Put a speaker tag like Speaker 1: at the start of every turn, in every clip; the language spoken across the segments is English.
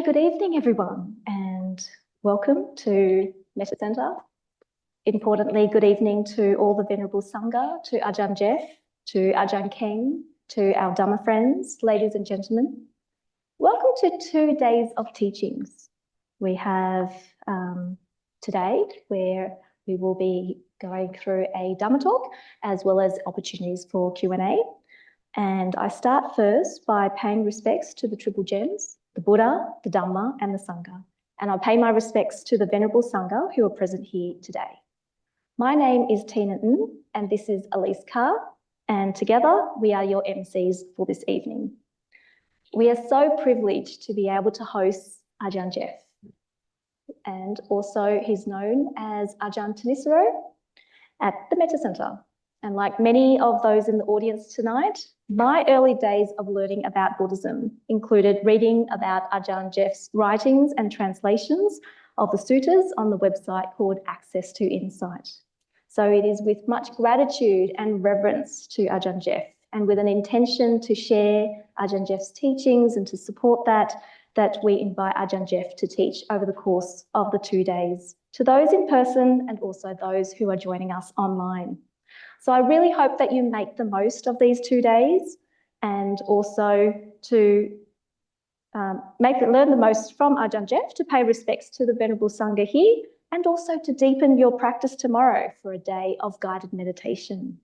Speaker 1: good evening, everyone, and welcome to Metta Centre. Importantly, good evening to all the Venerable Sangha, to Ajahn Geoff, to Ajahn Keng, to our Dhamma friends, ladies and gentlemen. Welcome to 2 days of teachings. We have today where we will be going through a Dhamma talk as well as opportunities for Q&A. And I start first by paying respects to the Triple Gems, the Buddha, the Dhamma and the Sangha. And I pay my respects to the Venerable Sangha who are present here today. My name is Tina Ng and this is Elise Carr, and together we are your MCs for this evening. We are so privileged to be able to host Ajahn Geoff, and also he's known as Ajahn Ṭhānissaro at the Metta Centre. And like many of those in the audience tonight, my early days of learning about Buddhism included reading about Ajahn Geoff's writings and translations of the suttas on the website called Access to Insight. So it is with much gratitude and reverence to Ajahn Geoff, and with an intention to share Ajahn Geoff's teachings and to support that we invite Ajahn Geoff to teach over the course of the 2 days to those in person and also those who are joining us online. So I really hope that you make the most of these 2 days, and also to learn the most from Ajahn Geoff, to pay respects to the Venerable Sangha here, and also to deepen your practice tomorrow for a day of guided meditation.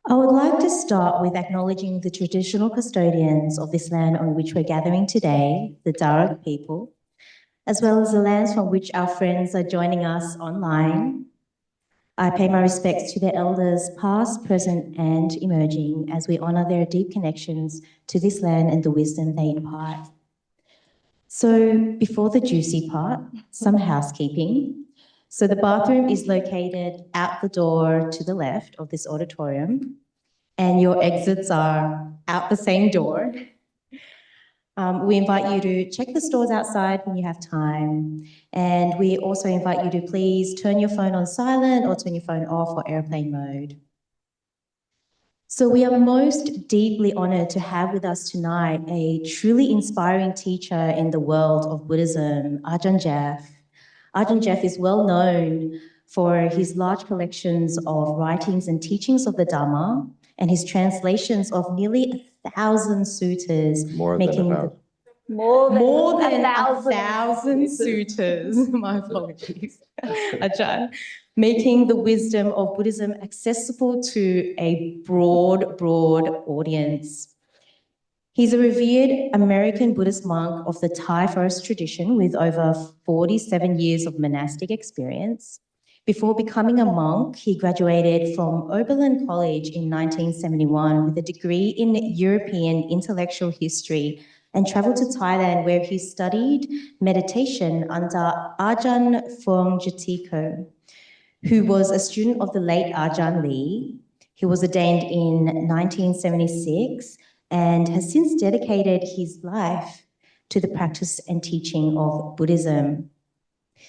Speaker 2: I would like to start with acknowledging the traditional custodians of this land on which we're gathering today, the Darug people, as well as the lands from which our friends are joining us online. I pay my respects to their elders past, present and emerging as we honour their deep connections to this land and the wisdom they impart. So before the juicy part, some housekeeping. So the bathroom is located out the door to the left of this auditorium, and your exits are out the same door. We invite you to check the stores outside when you have time, and we also invite you to please turn your phone on silent or turn your phone off or airplane mode. So we are most deeply honoured to have with us tonight a truly inspiring teacher in the world of Buddhism, Ajahn Geoff. Ajahn Geoff is well known for his large collections of writings and teachings of the Dhamma, and his translations of nearly 1,000 suttas. More than 1,000 suttas. My apologies, Ajahn. Making the wisdom of Buddhism accessible to a broad audience. He's a revered American Buddhist monk of the Thai forest tradition with over 47 years of monastic experience. Before becoming a monk, he graduated from Oberlin College in 1971 with a degree in European intellectual history and travelled to Thailand, where he studied meditation under Ajaan Fuang Jotiko, who was a student of the late Ajaan Lee. He was ordained in 1976 and has since dedicated his life to the practice and teaching of Buddhism.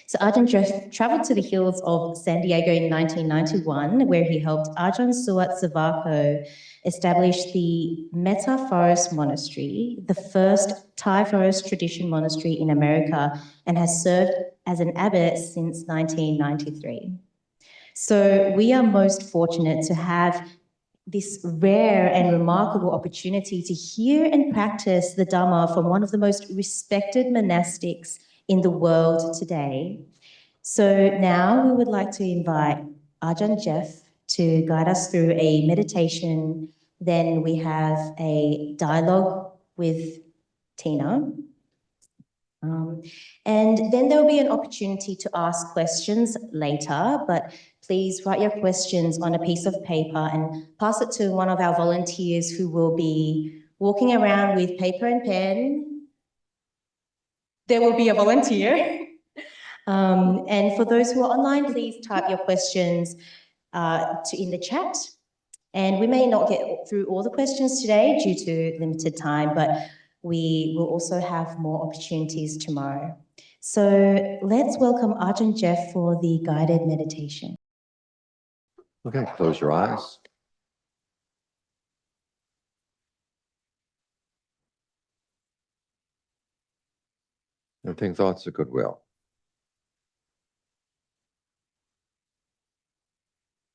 Speaker 2: So Ajahn Geoff travelled to the hills of San Diego in 1991, where he helped Ajaan Suwat Suvaco establish the Metta Forest Monastery, the first Thai forest tradition monastery in America, and has served as an abbot since 1993. So we are most fortunate to have this rare and remarkable opportunity to hear and practice the Dhamma from one of the most respected monastics in the world today. So now we would like to invite Ajahn Geoff to guide us through a meditation. Then we have a dialogue with Tina. And then there will be an opportunity to ask questions later, but please write your questions on a piece of paper and pass it to one of our volunteers who will be walking around with paper and pen. There will be a volunteer. And for those who are online, please type your questions in the chat. And we may not get through all the questions today due to limited time, but we will also have more opportunities tomorrow. So let's welcome Ajahn Geoff for the guided meditation.
Speaker 3: Okay, close your eyes. And think thoughts of goodwill.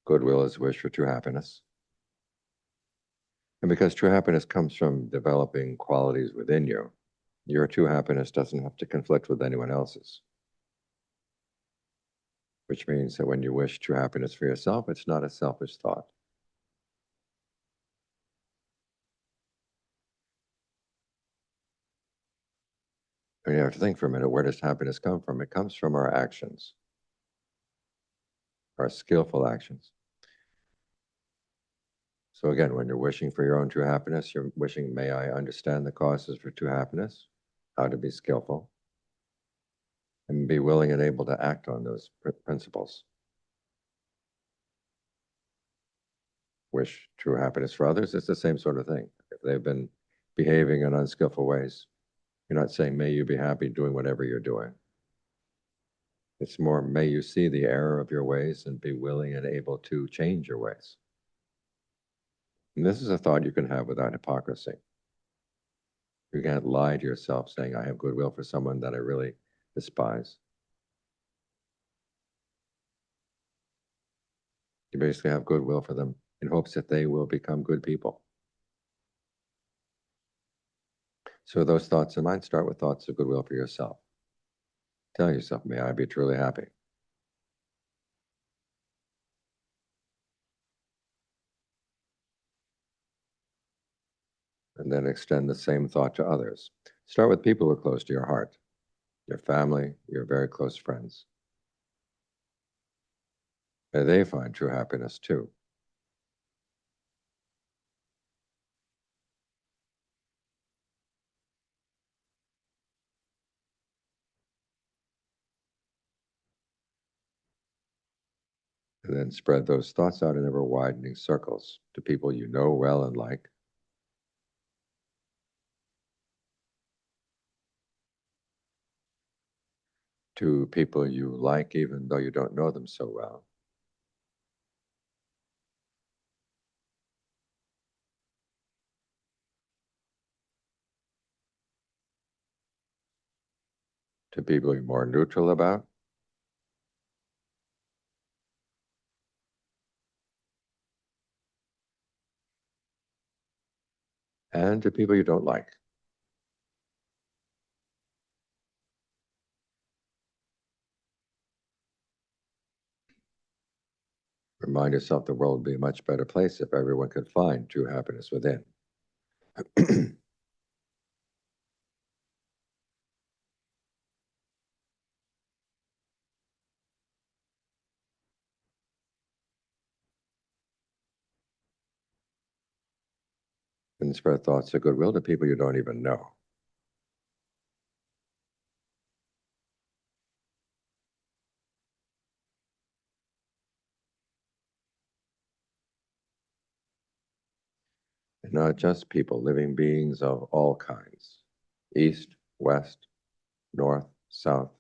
Speaker 3: Goodwill is wish for true happiness. And because true happiness comes from developing qualities within you, your true happiness doesn't have to conflict with anyone else's. Which means that when you wish true happiness for yourself, it's not a selfish thought. And you have to think for a minute, where does happiness come from? It comes from our actions, our skillful actions. So again, when you're wishing for your own true happiness, you're wishing, may I understand the causes for true happiness, how to be skillful, and be willing and able to act on those principles. Wish true happiness for others, it's the same sort of thing. If they've been behaving in unskillful ways, you're not saying, may you be happy doing whatever you're doing. It's more, may you see the error of your ways and be willing and able to change your ways. And this is a thought you can have without hypocrisy. You can't lie to yourself saying, I have goodwill for someone that I really despise. You basically have goodwill for them in hopes that they will become good people. So those thoughts in mind, start with thoughts of goodwill for yourself. Tell yourself, may I be truly happy. And then extend the same thought to others. Start with people who are close to your heart, your family, your very close friends. May they find true happiness too. And then spread those thoughts out in ever widening circles to people you know well and like. To people you like even though you don't know them so well. To people you're more neutral about. And to people you don't like. Remind yourself the world would be a much better place if everyone could find true happiness within. And spread thoughts of goodwill to people you don't even know. And not just people, living beings of all kinds. East, west, north, south,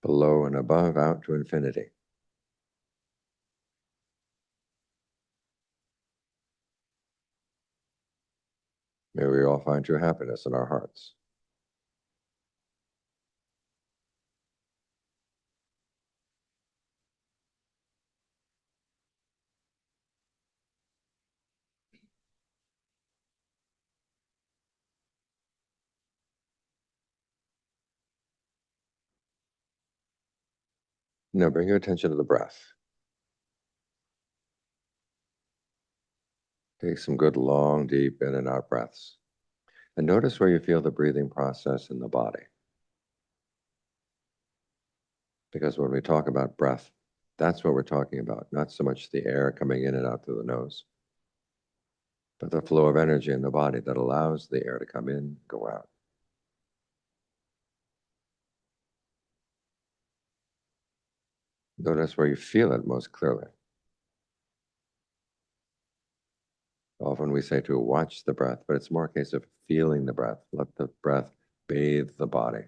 Speaker 3: below and above, out to infinity. May we all find true happiness in our hearts. Now bring your attention to the breath. Take some good, long, deep in and out breaths. And notice where you feel the breathing process in the body. Because when we talk about breath, that's what we're talking about, not so much the air coming in and out through the nose, but the flow of energy in the body that allows the air to come in, go out. Notice where you feel it most clearly. Often we say to watch the breath, but it's more a case of feeling the breath. Let the breath bathe the body.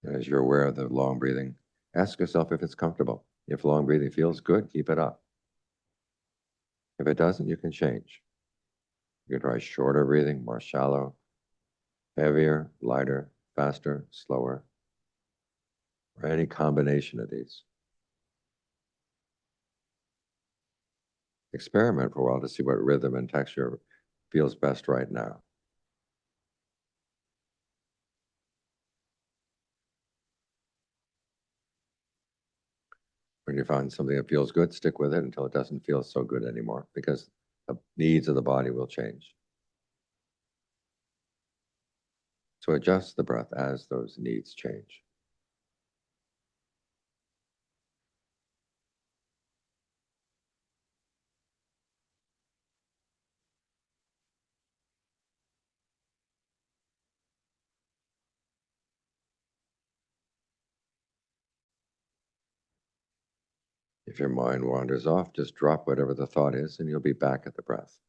Speaker 3: As you're aware of the long breathing, ask yourself if it's comfortable. If long breathing feels good, keep it up. If it doesn't, you can change. You can try shorter breathing, more shallow, heavier, lighter, faster, slower, or any combination of these. Experiment for a while to see what rhythm and texture feels best right now. When you find something that feels good, stick with it until it doesn't feel so good anymore, because the needs of the body will change. So adjust the breath as those needs change. If your mind wanders off, just drop whatever the thought is and you'll be back at the breath.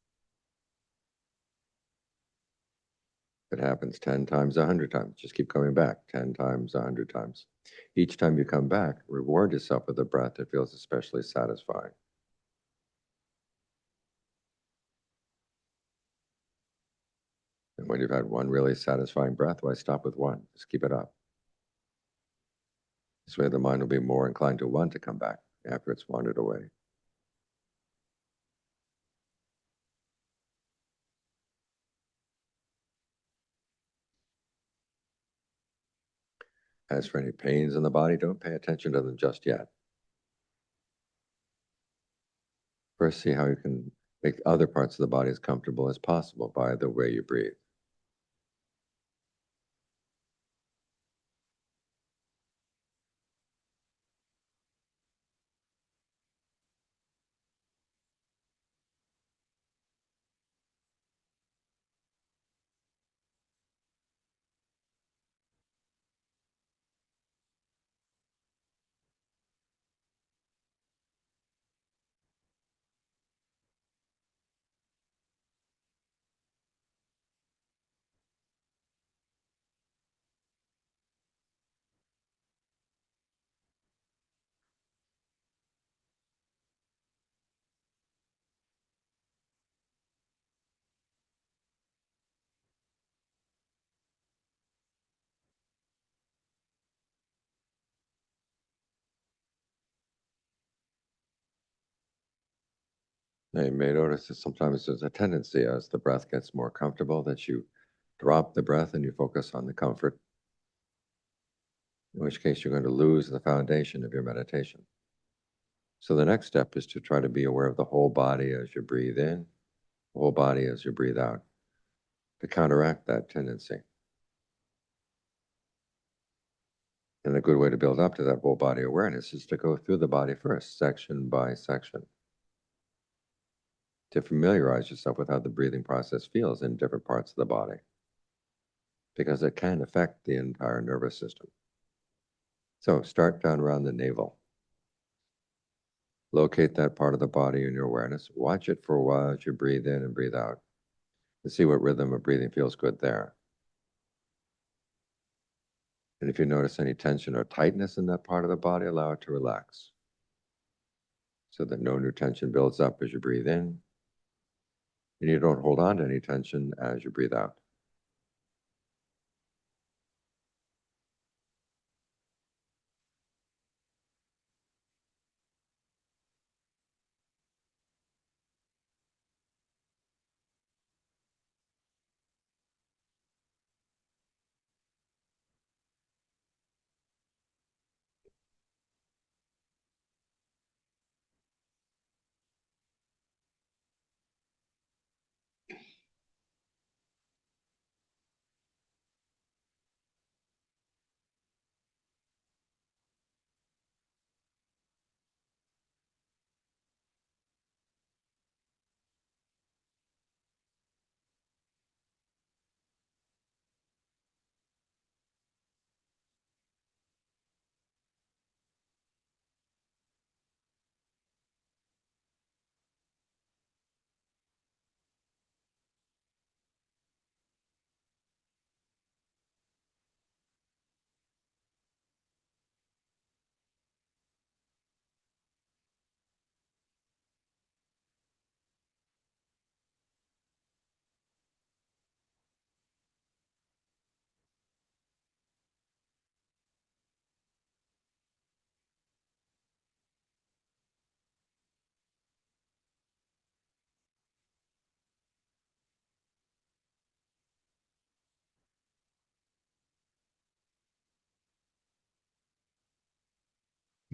Speaker 3: If it happens 10 times, 100 times, just keep coming back 10 times, 100 times. Each time you come back, reward yourself with a breath that feels especially satisfying. And when you've had one really satisfying breath, why stop with one? Just keep it up. This way the mind will be more inclined to want to come back after it's wandered away. As for any pains in the body, don't pay attention to them just yet. First, see how you can make other parts of the body as comfortable as possible by the way you breathe. Now, you may notice that sometimes there's a tendency as the breath gets more comfortable that you drop the breath and you focus on the comfort, in which case you're going to lose the foundation of your meditation. So the next step is to try to be aware of the whole body as you breathe in, the whole body as you breathe out, to counteract that tendency. And a good way to build up to that whole body awareness is to go through the body first, section by section, to familiarize yourself with how the breathing process feels in different parts of the body, because it can affect the entire nervous system. So start down around the navel. Locate that part of the body in your awareness. Watch it for a while as you breathe in and breathe out, and see what rhythm of breathing feels good there. And if you notice any tension or tightness in that part of the body, allow it to relax, so that no new tension builds up as you breathe in, and you don't hold on to any tension as you breathe out.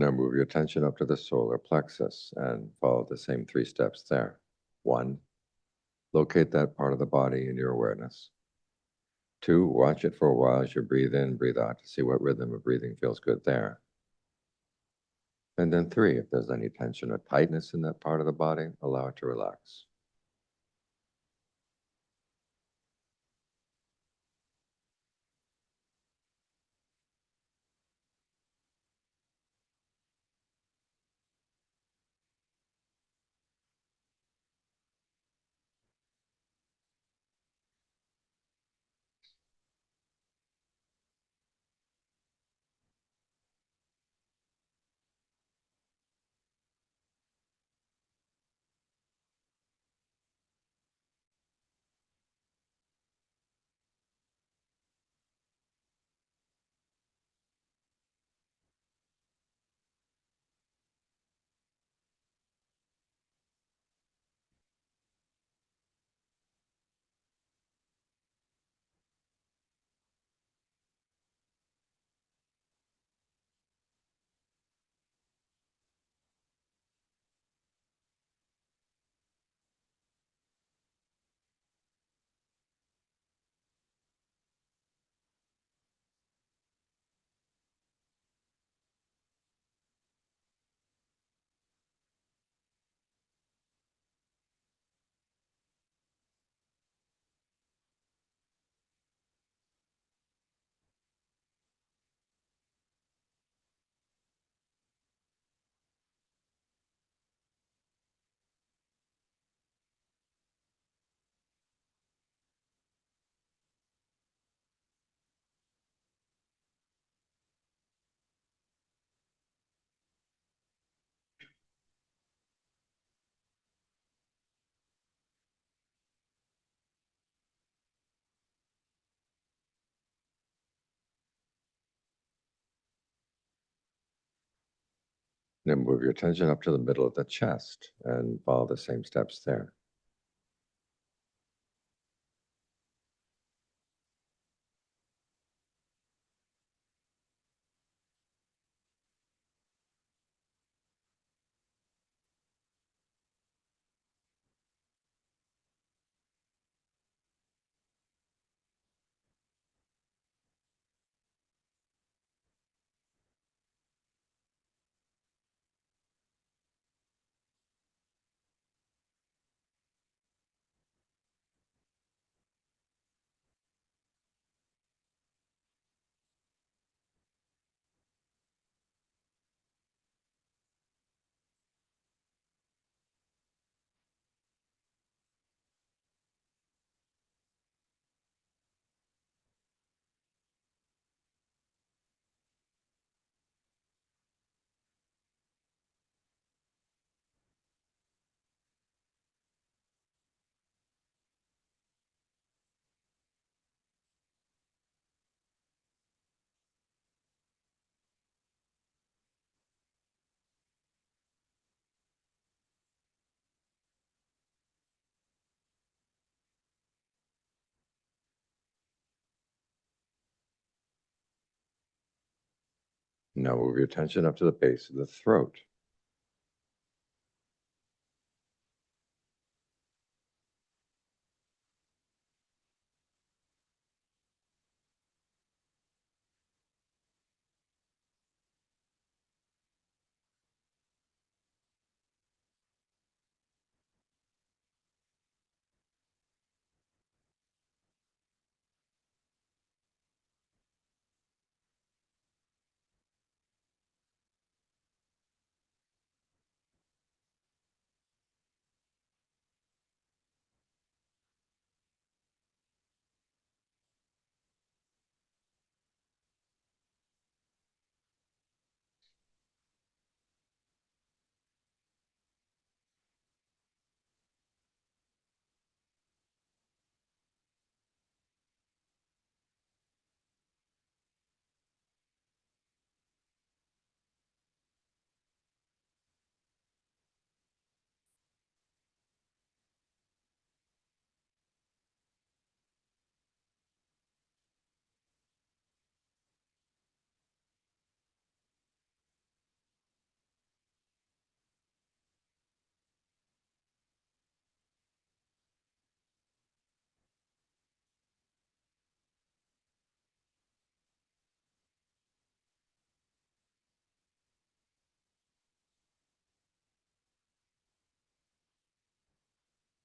Speaker 3: Now move your attention up to the solar plexus and follow the same 3 steps there. 1, locate that part of the body in your awareness. 2, watch it for a while as you breathe in, breathe out to see what rhythm of breathing feels good there. And then 3, if there's any tension or tightness in that part of the body, allow it to relax. Then move your attention up to the middle of the chest and follow the same steps there. Now move your attention up to the base of the throat.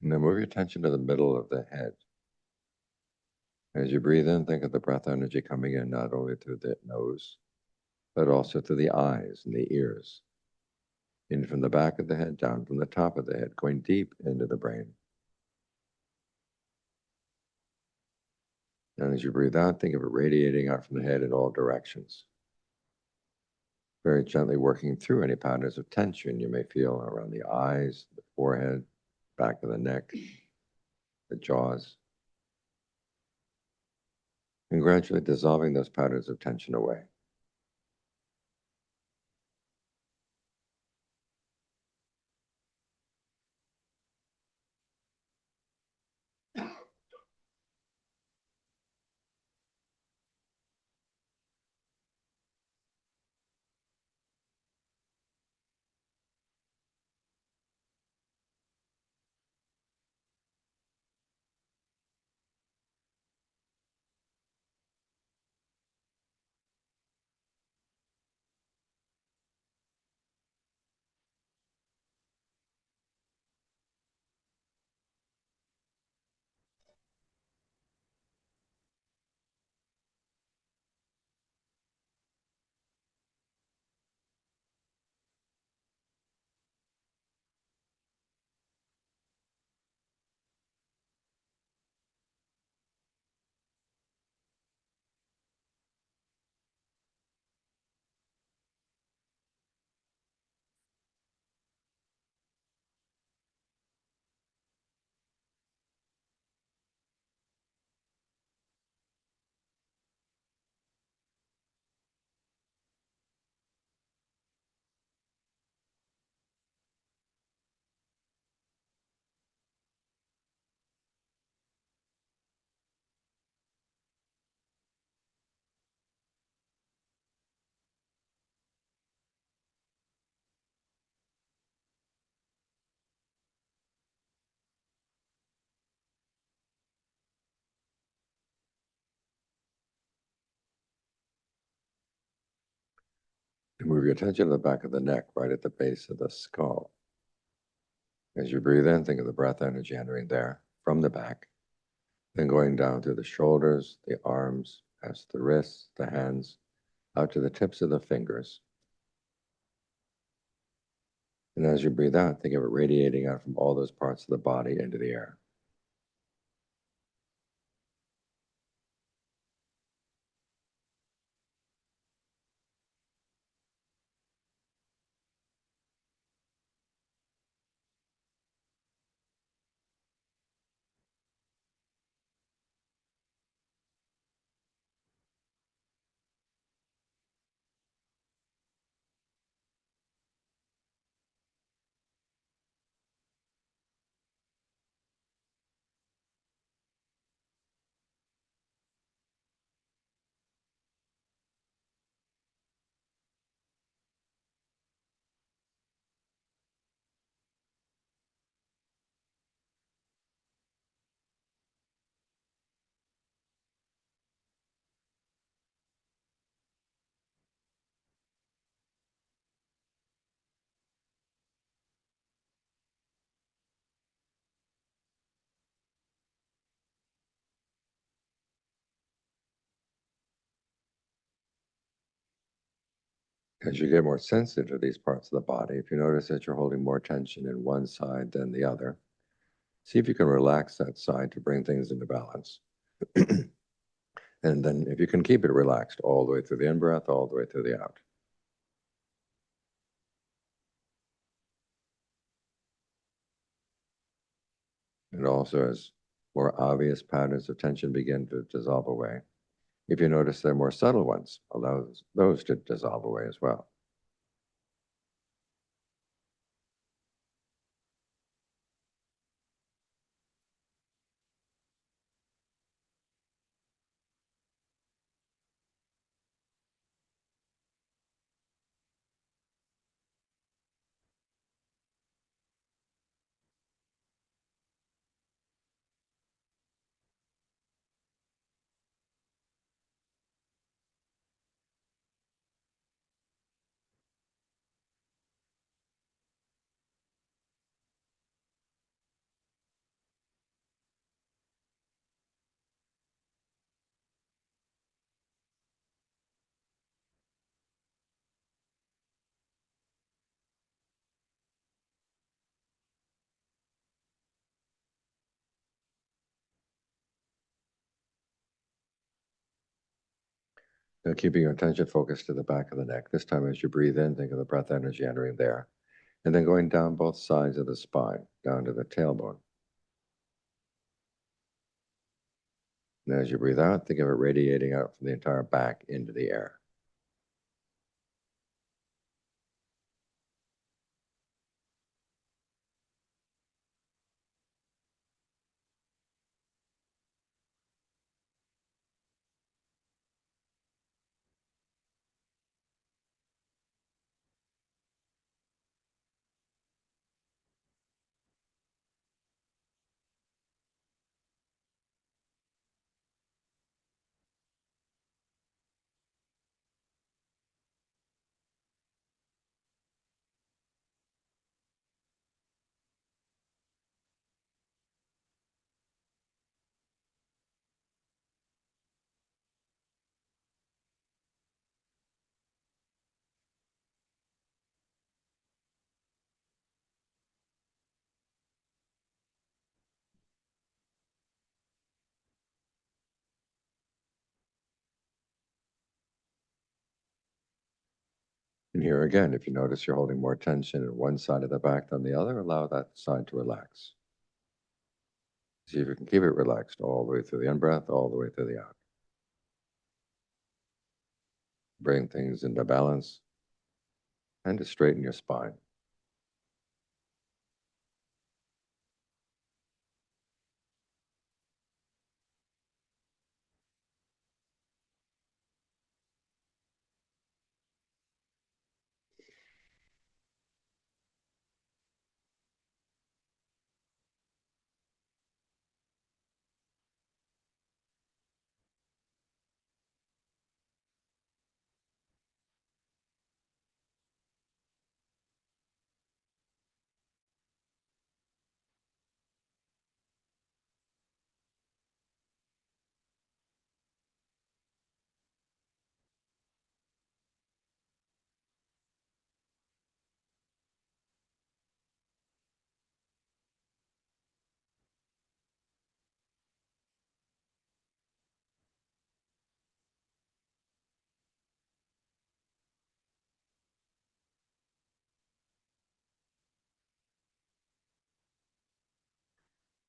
Speaker 3: And then move your attention to the middle of the head. As you breathe in, think of the breath energy coming in not only through the nose, but also through the eyes and the ears. In from the back of the head, down from the top of the head, going deep into the brain. And as you breathe out, think of it radiating out from the head in all directions. Very gently working through any patterns of tension you may feel around the eyes, the forehead, back of the neck, the jaws. And gradually dissolving those patterns of tension away. And move your attention to the back of the neck, right at the base of the skull. As you breathe in, think of the breath energy entering there from the back, then going down through the shoulders, the arms, past the wrists, the hands, out to the tips of the fingers. And as you breathe out, think of it radiating out from all those parts of the body into the air. As you get more sensitive to these parts of the body, if you notice that you're holding more tension in one side than the other, see if you can relax that side to bring things into balance. And then if you can keep it relaxed all the way through the in-breath, all the way through the out. And also as more obvious patterns of tension begin to dissolve away, if you notice there are more subtle ones, allow those to dissolve away as well. Now keeping your attention focused to the back of the neck. This time as you breathe in, think of the breath energy entering there. And then going down both sides of the spine, down to the tailbone. And as you breathe out, think of it radiating out from the entire back into the air. And here again, if you notice you're holding more tension in one side of the back than the other, allow that side to relax. See if you can keep it relaxed all the way through the in-breath, all the way through the out. Bring things into balance and to straighten your spine.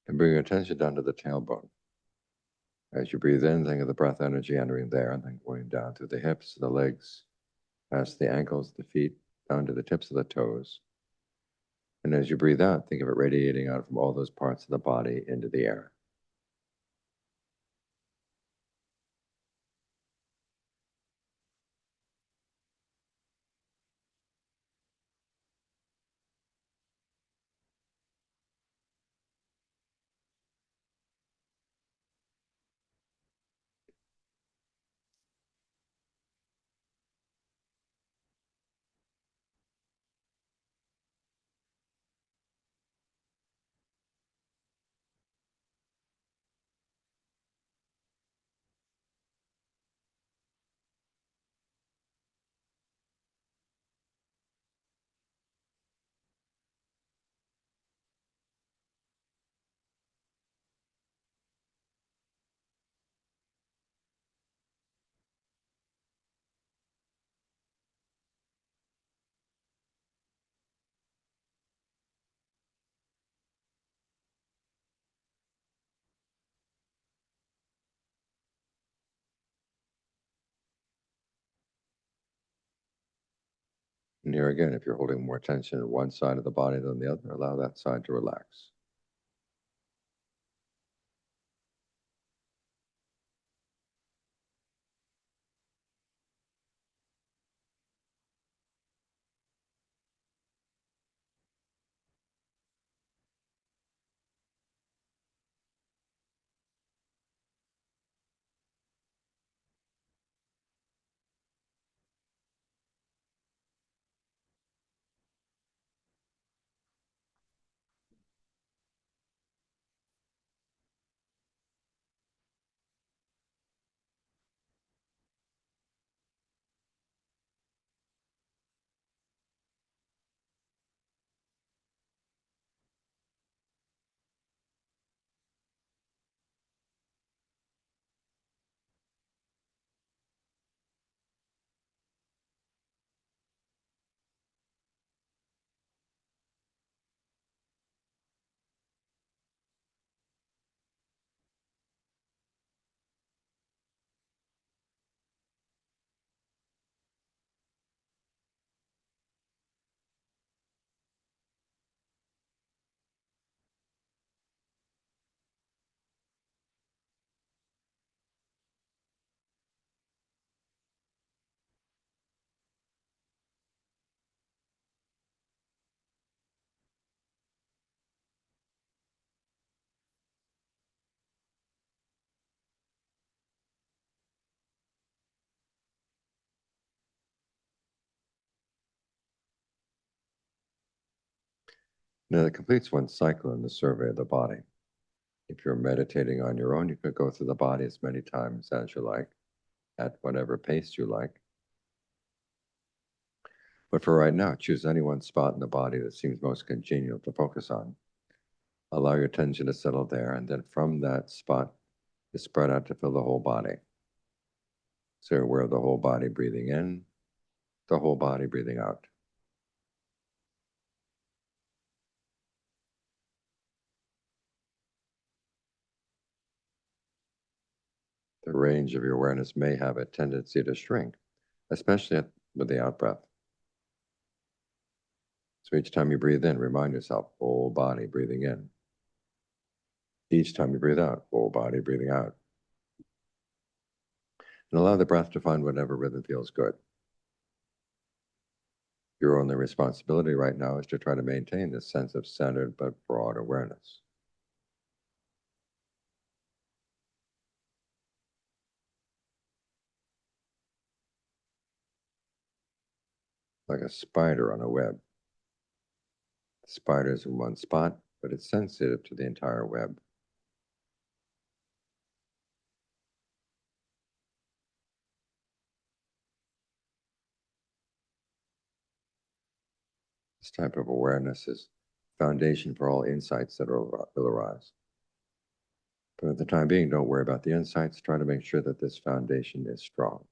Speaker 3: And bring your attention down to the tailbone. As you breathe in, think of the breath energy entering there and then going down through the hips, the legs, past the ankles, the feet, down to the tips of the toes. And as you breathe out, think of it radiating out from all those parts of the body into the air. And here again, if you're holding more tension in one side of the body than the other, allow that side to relax. Now, it completes one cycle in the survey of the body. If you're meditating on your own, you could go through the body as many times as you like, at whatever pace you like. But for right now, choose any one spot in the body that seems most congenial to focus on. Allow your attention to settle there, and then from that spot, you spread out to fill the whole body. So you're aware of the whole body breathing in, the whole body breathing out. The range of your awareness may have a tendency to shrink, especially with the out-breath. So each time you breathe in, remind yourself, whole body breathing in. Each time you breathe out, whole body breathing out. And allow the breath to find whatever rhythm feels good. Your only responsibility right now is to try to maintain this sense of centered but broad awareness. Like a spider on a web. The spider is in one spot, but it's sensitive to the entire web. This type of awareness is foundation for all insights that will arise. But at the time being, don't worry about the insights. Try to make sure that this foundation is strong.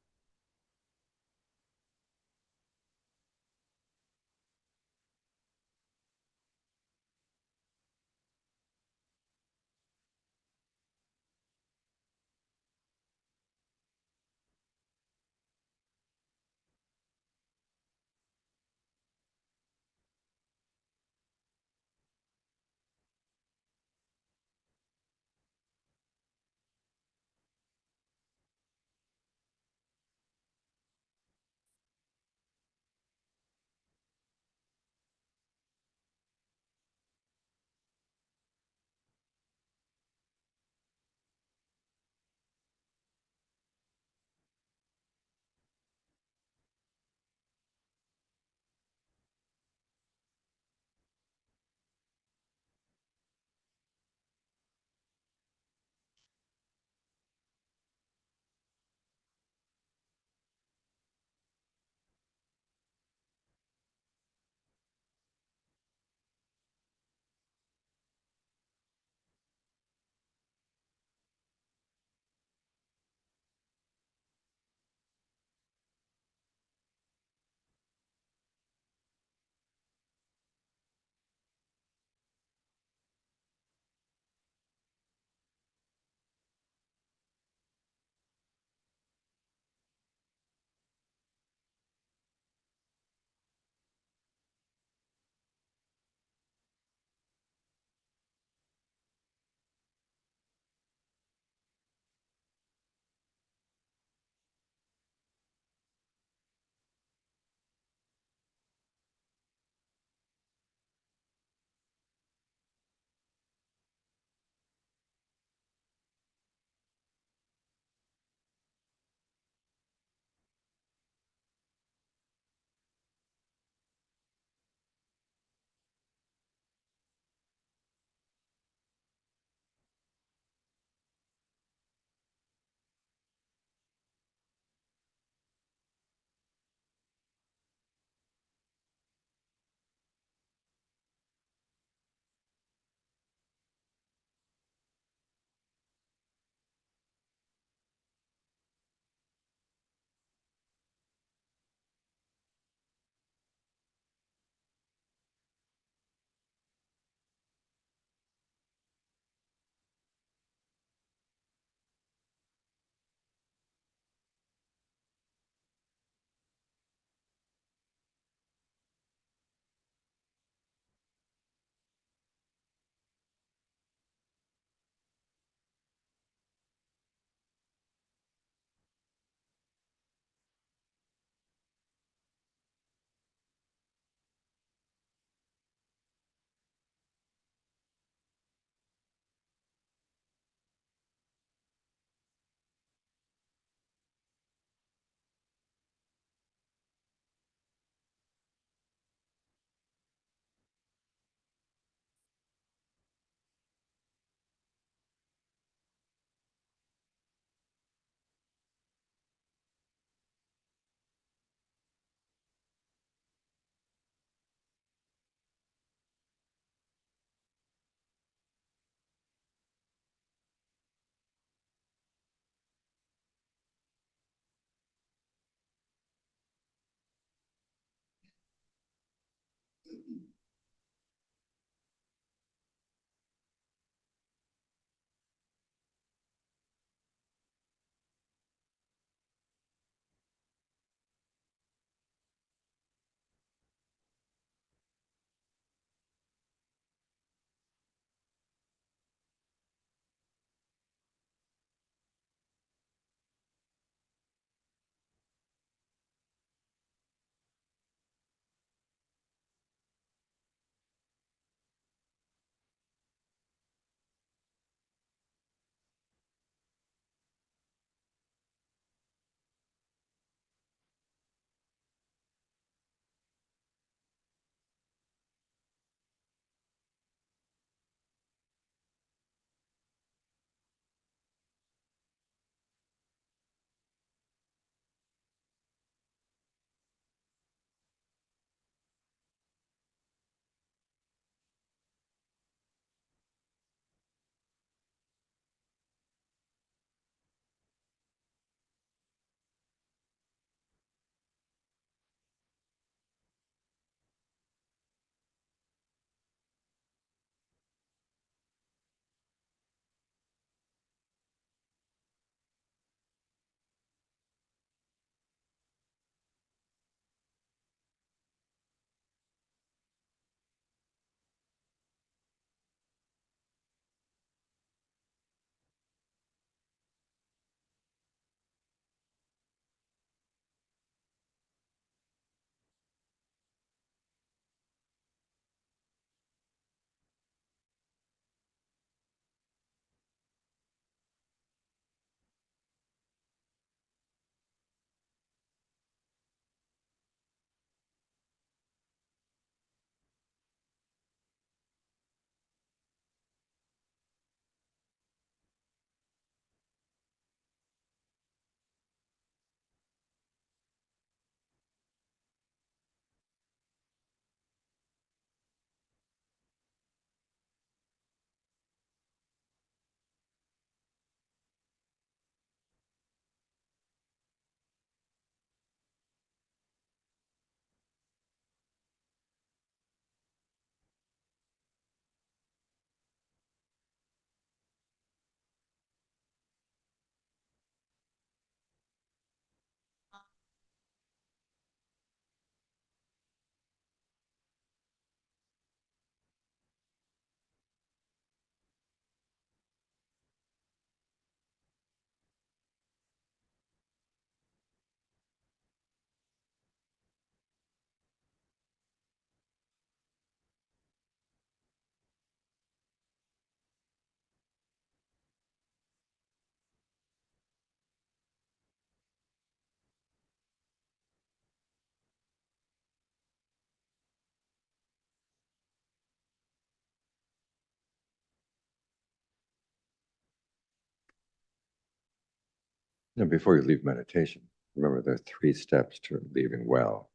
Speaker 3: Now, before you leave meditation, remember there are 3 steps to leaving well.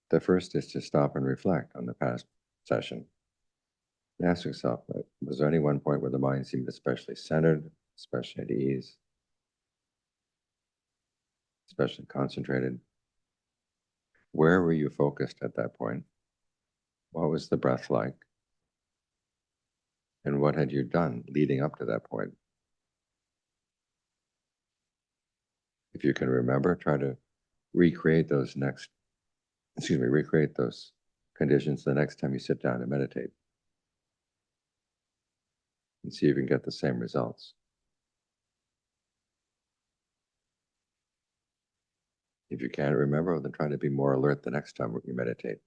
Speaker 3: The first is to stop and reflect on the past session. And ask yourself, was there any one point where the mind seemed especially centered, especially at ease, especially concentrated? Where were you focused at that point? What was the breath like? And what had you done leading up to that point? If you can remember, try to recreate those conditions the next time you sit down to meditate. And see if you can get the same results. If you can't remember, then try to be more alert the next time you meditate.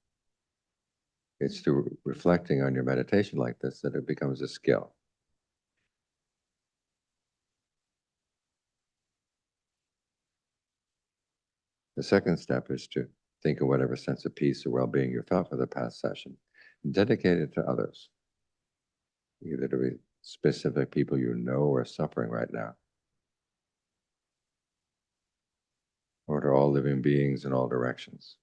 Speaker 3: It's through reflecting on your meditation like this that it becomes a skill. The second step is to think of whatever sense of peace or well-being you felt for the past session and dedicate it to others, either to be specific people you know are suffering right now, or to all living beings in all directions.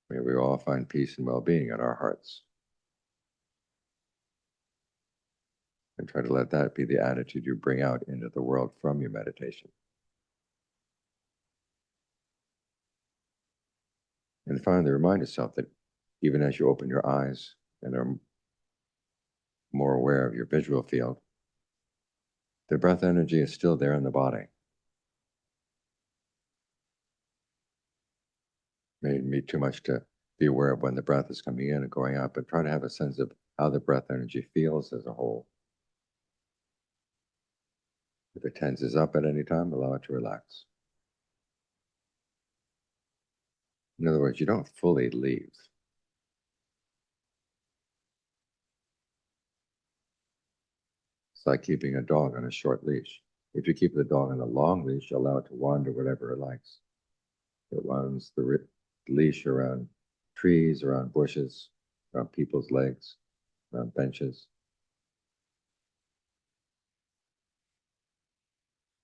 Speaker 3: May we all find peace and well-being in our hearts. And try to let that be the attitude you bring out into the world from your meditation. And finally, remind yourself that even as you open your eyes and are more aware of your visual field, the breath energy is still there in the body. May be too much to be aware of when the breath is coming in and going out, but try to have a sense of how the breath energy feels as a whole. If it tenses up at any time, allow it to relax. In other words, you don't fully leave. It's like keeping a dog on a short leash. If you keep the dog on a long leash, you allow it to wander whatever it likes. It winds the leash around trees, around bushes, around people's legs, around benches.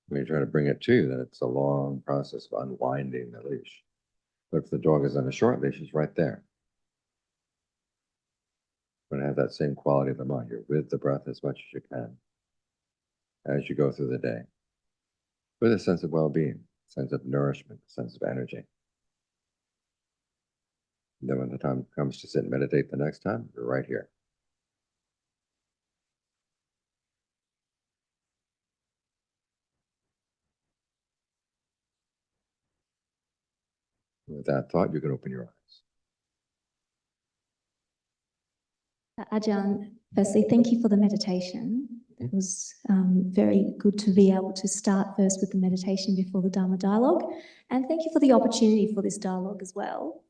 Speaker 3: When you try to bring it to you, then it's a long process of unwinding the leash. But if the dog is on a short leash, it's right there. You're going to have that same quality of the mind. You're with the breath as much as you can as you go through the day, with a sense of well-being, sense of nourishment, sense of energy. And then when the time comes to sit and meditate the next time, you're right here. With that thought, you can open your eyes.
Speaker 1: Ajahn, firstly, thank you for the meditation. It was very good to be able to start first with the meditation before the Dharma dialogue. And thank you for the opportunity for this dialogue as well.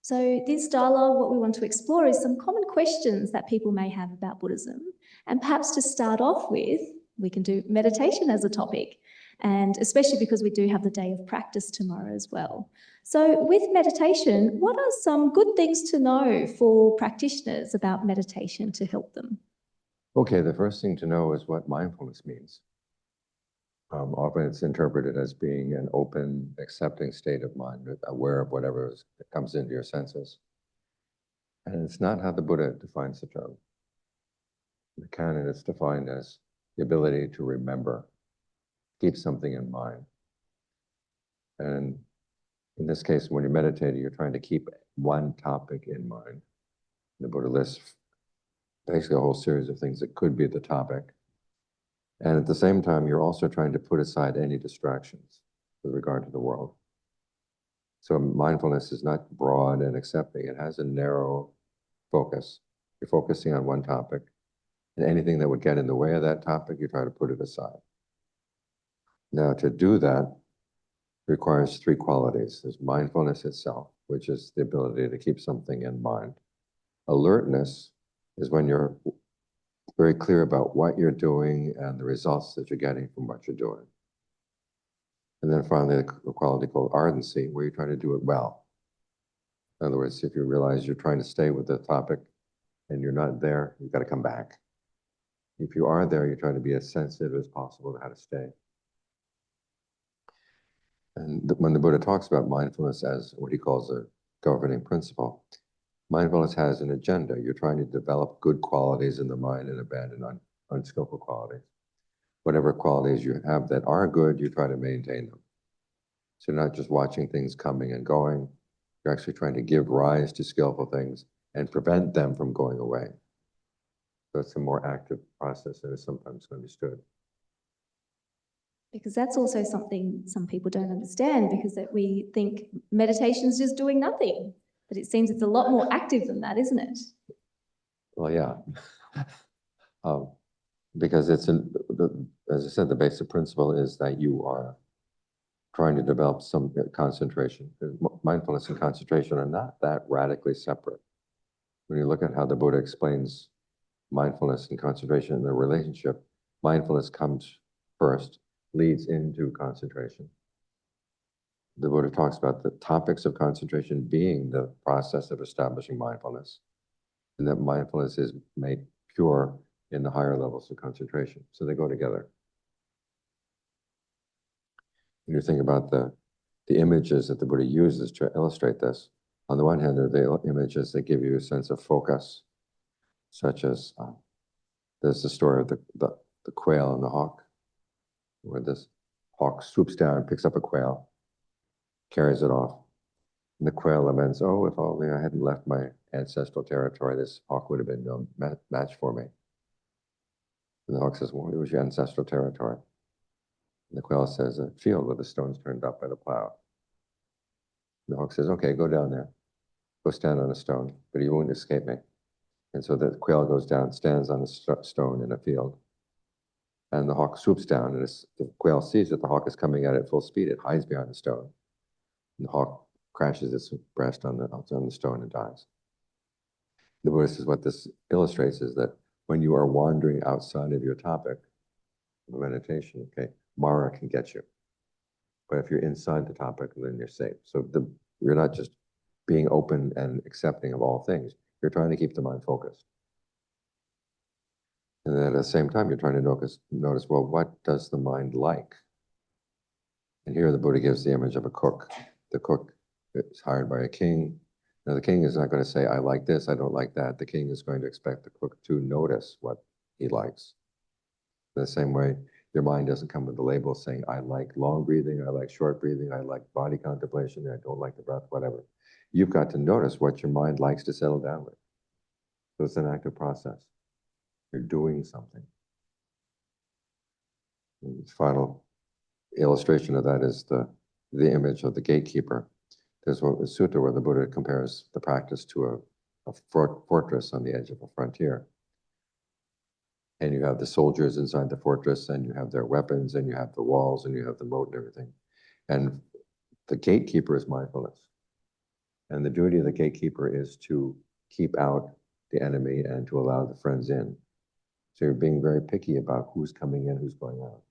Speaker 1: So this dialogue, what we want to explore is some common questions that people may have about Buddhism. And perhaps to start off with, we can do meditation as a topic. And especially because we do have the day of practice tomorrow as well. So with meditation, what are some good things to know for practitioners about meditation to help them?
Speaker 3: Okay, the first thing to know is what mindfulness means. Often it's interpreted as being an open, accepting state of mind, aware of whatever comes into your senses. And it's not how the Buddha defines the term. The canon is defined as the ability to remember, keep something in mind. And in this case, when you're meditating, you're trying to keep one topic in mind. The Buddha lists basically a whole series of things that could be the topic. And at the same time, you're also trying to put aside any distractions with regard to the world. So mindfulness is not broad and accepting. It has a narrow focus. You're focusing on one topic, and anything that would get in the way of that topic, you try to put it aside. Now, to do that requires 3 qualities. There's mindfulness itself, which is the ability to keep something in mind. Alertness is when you're very clear about what you're doing and the results that you're getting from what you're doing. And then finally, a quality called ardency, where you're trying to do it well. In other words, if you realize you're trying to stay with the topic and you're not there, you've got to come back. If you are there, you try to be as sensitive as possible to how to stay. And when the Buddha talks about mindfulness as what he calls a governing principle, mindfulness has an agenda. You're trying to develop good qualities in the mind and abandon unskillful qualities. Whatever qualities you have that are good, you try to maintain them. So you're not just watching things coming and going, you're actually trying to give rise to skillful things and prevent them from going away. So it's a more active process than is sometimes understood.
Speaker 1: Because that's also something some people don't understand, because that we think meditation is just doing nothing. But it seems it's a lot more active than that, isn't it?
Speaker 3: Well, yeah. Because it's, as I said, the basic principle is that you are trying to develop some concentration. Mindfulness and concentration are not that radically separate. When you look at how the Buddha explains mindfulness and concentration in their relationship, mindfulness comes first, leads into concentration. The Buddha talks about the topics of concentration being the process of establishing mindfulness, and that mindfulness is made pure in the higher levels of concentration. So they go together. When you think about the images that the Buddha uses to illustrate this, on the one hand, there are the images that give you a sense of focus, such as there's the story of the quail and the hawk, where this hawk swoops down, picks up a quail, carries it off. And the quail laments, "Oh, if only I hadn't left my ancestral territory, this hawk would have been no match for me." And the hawk says, "Well, it was your ancestral territory." And the quail says, "A field where the stones turned up by the plow." And the hawk says, "Okay, go down there. Go stand on a stone, but you won't escape me." And so the quail goes down, stands on a stone in a field. And the hawk swoops down, and the quail sees that the hawk is coming at it full speed. It hides behind the stone. And the hawk crashes its breast on the stone and dies. The Buddha says what this illustrates is that when you are wandering outside of your topic of meditation, okay, Mara can get you. But if you're inside the topic, then you're safe. So you're not just being open and accepting of all things. You're trying to keep the mind focused. And then at the same time, you're trying to notice, well, what does the mind like? And here the Buddha gives the image of a cook. The cook is hired by a king. Now the king is not going to say, "I like this, I don't like that." The king is going to expect the cook to notice what he likes. In the same way, your mind doesn't come with a label saying, "I like long breathing, I like short breathing, I like body contemplation, I don't like the breath," whatever. You've got to notice what your mind likes to settle down with. So it's an active process. You're doing something. And the final illustration of that is the image of the gatekeeper. There's a sutta where the Buddha compares the practice to a fortress on the edge of a frontier. And you have the soldiers inside the fortress, and you have their weapons, and you have the walls, and you have the moat and everything. And the gatekeeper is mindfulness. And the duty of the gatekeeper is to keep out the enemy and to allow the friends in. So you're being very picky about who's coming in, who's going out.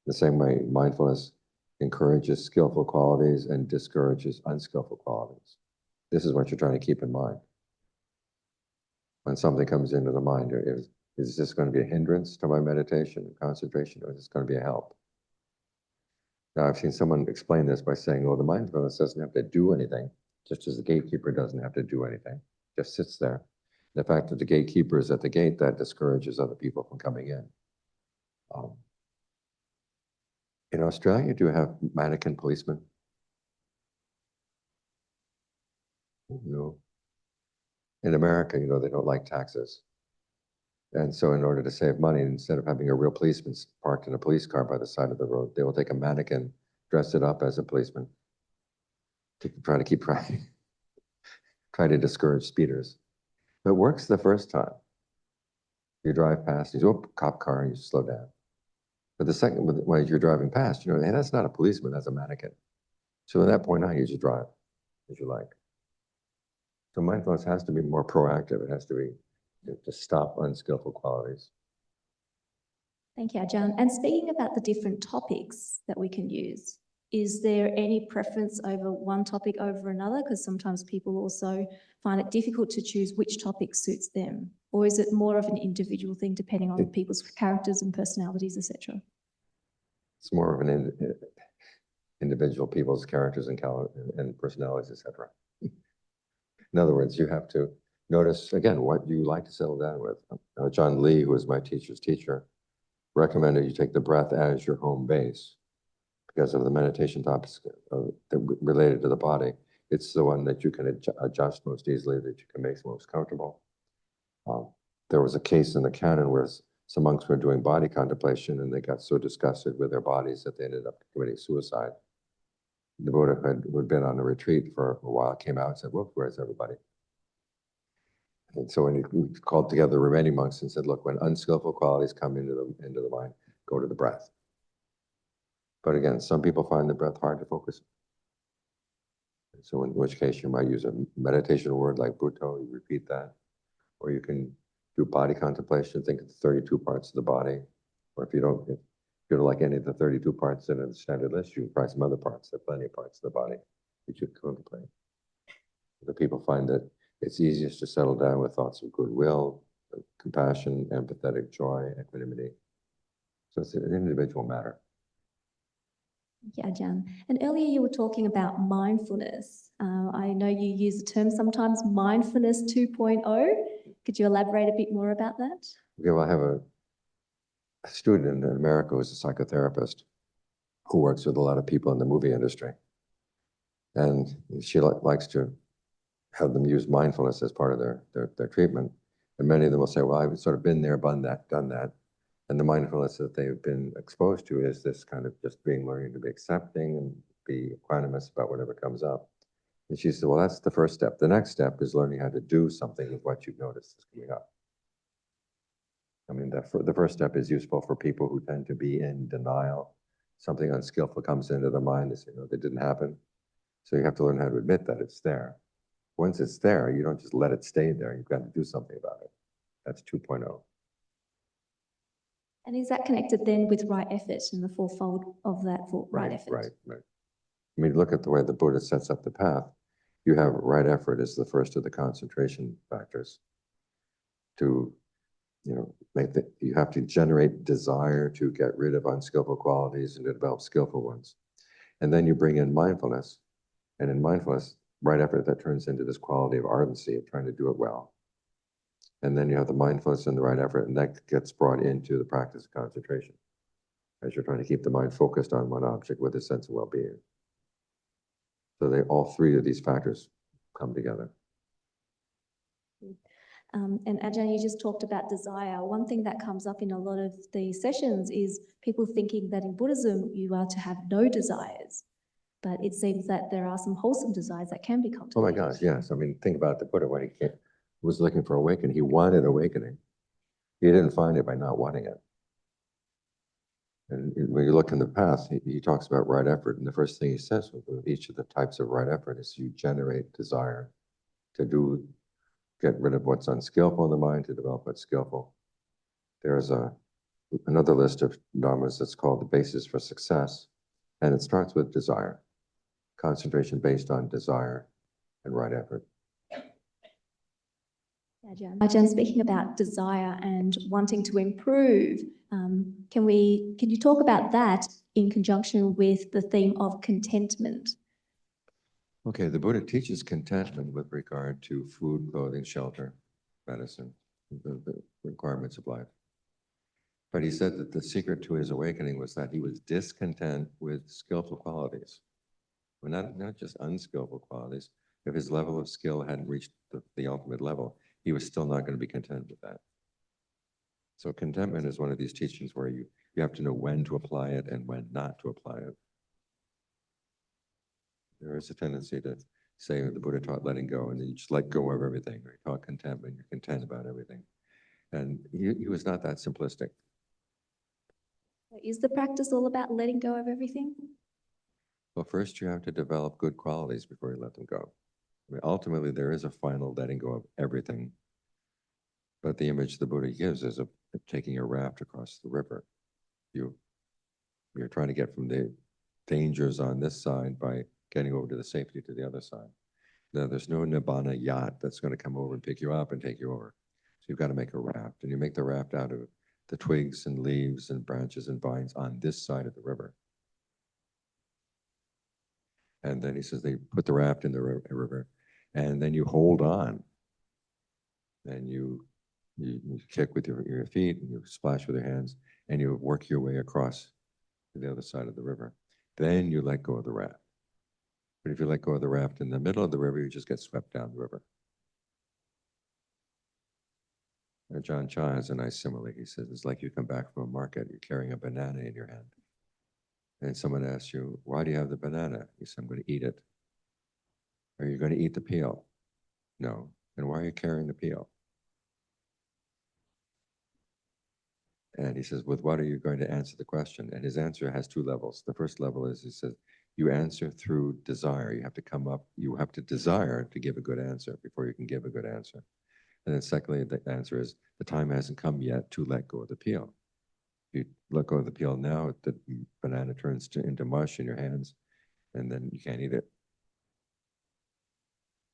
Speaker 3: The same way, mindfulness encourages skillful qualities and discourages unskillful qualities. This is what you're trying to keep in mind. When something comes into the mind, is this going to be a hindrance to my meditation and concentration, or is this going to be a help? Now, I've seen someone explain this by saying, "Oh, the mindfulness doesn't have to do anything, just as the gatekeeper doesn't have to do anything, just sits there." The fact that the gatekeeper is at the gate, that discourages other people from coming in. In Australia, do you have mannequin policemen? No. In America, they don't like taxes. And so in order to save money, instead of having a real policeman parked in a police car by the side of the road, they will take a mannequin, dress it up as a policeman, to try to keep try to discourage speeders. It works the first time. You drive past, you go, cop car, and you slow down. But the second, when you're driving past, hey, that's not a policeman, that's a mannequin. So at that point on, you just drive as you like. So mindfulness has to be more proactive. It has to be to stop unskillful qualities.
Speaker 1: Thank you, Ajahn. And speaking about the different topics that we can use, is there any preference over one topic over another? Because sometimes people also find it difficult to choose which topic suits them. Or is it more of an individual thing depending on people's characters and personalities, etc.?
Speaker 3: It's more of an individual people's characters and personalities, etc. In other words, you have to notice, again, what you like to settle down with. Ajaan Lee, who was my teacher's teacher, recommended you take the breath as your home base because of the meditation topics related to the body. It's the one that you can adjust most easily, that you can make most comfortable. There was a case in the canon where some monks were doing body contemplation and they got so disgusted with their bodies that they ended up committing suicide. The Buddha who'd been on a retreat for a while came out and said, "Whoop, where's everybody?" And so when he called together the remaining monks and said, "Look, when unskillful qualities come into the mind, go to the breath." But again, some people find the breath hard to focus. So in which case you might use a meditation word like Bhutto, you repeat that. Or you can do body contemplation, think of the 32 parts of the body. Or if you don't like any of the 32 parts in a standard list, you can try some other parts. There are plenty of parts of the body that you can contemplate. The people find that it's easiest to settle down with thoughts of goodwill, compassion, empathetic joy, equanimity. So it's an individual matter.
Speaker 1: Yeah, Ajahn. And earlier you were talking about mindfulness. I know you use the term sometimes mindfulness 2.0. Could you elaborate a bit more about that?
Speaker 3: Okay, well, I have a student in America who's a psychotherapist who works with a lot of people in the movie industry. And she likes to have them use mindfulness as part of their treatment. And many of them will say, well, I've sort of been there, done that. And the mindfulness that they've been exposed to is this kind of just learning to be accepting and be equanimous about whatever comes up. And she said, well, that's the first step. The next step is learning how to do something with what you've noticed is coming up. I mean, the first step is useful for people who tend to be in denial. Something unskillful comes into their mind, they say, no, that didn't happen. So you have to learn how to admit that it's there. Once it's there, you don't just let it stay there. You've got to do something about it. That's 2.0.
Speaker 1: And is that connected then with right effort and the fourfold of that right effort?
Speaker 3: Right. I mean, look at the way the Buddha sets up the path. You have right effort as the first of the concentration factors. To, you have to generate desire to get rid of unskillful qualities and to develop skillful ones. And then you bring in mindfulness. And in mindfulness, right effort, that turns into this quality of ardency of trying to do it well. And then you have the mindfulness and the right effort, and that gets brought into the practice of concentration as you're trying to keep the mind focused on one object with a sense of well-being. So all three of these factors come together.
Speaker 1: And Ajahn, you just talked about desire. One thing that comes up in a lot of the sessions is people thinking that in Buddhism, you are to have no desires. But it seems that there are some wholesome desires that can be cultivated.
Speaker 3: Oh my gosh, yes. I mean, think about the Buddha when he was looking for awakening. He wanted awakening. He didn't find it by not wanting it. And when you look in the past, he talks about right effort. And the first thing he says with each of the types of right effort is you generate desire to get rid of what's unskillful in the mind, to develop what's skillful. There's another list of dhammas that's called the basis for success. And it starts with desire. Concentration based on desire and right effort.
Speaker 1: Ajahn, speaking about desire and wanting to improve, can you talk about that in conjunction with the theme of contentment?
Speaker 3: Okay, the Buddha teaches contentment with regard to food, clothing, shelter, medicine, the requirements of life. But he said that the secret to his awakening was that he was discontent with skillful qualities. Well, not just unskillful qualities. If his level of skill hadn't reached the ultimate level, he was still not going to be content with that. So contentment is one of these teachings where you have to know when to apply it and when not to apply it. There is a tendency to say the Buddha taught letting go, and then you just let go of everything. Or he taught contentment, you're content about everything. And he was not that simplistic.
Speaker 1: Is the practice all about letting go of everything?
Speaker 3: Well, first you have to develop good qualities before you let them go. I mean, ultimately, there is a final letting go of everything. But the image the Buddha gives is of taking a raft across the river. You're trying to get from the dangers on this side by getting over to the safety to the other side. Now, there's no Nibbana yacht that's going to come over and pick you up and take you over. So you've got to make a raft, and you make the raft out of the twigs and leaves and branches and vines on this side of the river. And then he says they put the raft in the river, and then you hold on, and you kick with your feet, and you splash with your hands, and you work your way across to the other side of the river. Then you let go of the raft. But if you let go of the raft in the middle of the river, you just get swept down the river. Ajahn Chah has a nice simile. He says, it's like you come back from a market, you're carrying a banana in your hand. And someone asks you, why do you have the banana? You say, I'm going to eat it. Are you going to eat the peel? No. Then why are you carrying the peel? And he says, with what are you going to answer the question? And his answer has two levels. The first level is, he says, you answer through desire. You have to come up, you have to desire to give a good answer before you can give a good answer. And then secondly, the answer is, the time hasn't come yet to let go of the peel. If you let go of the peel now, the banana turns into mush in your hands, and then you can't eat it.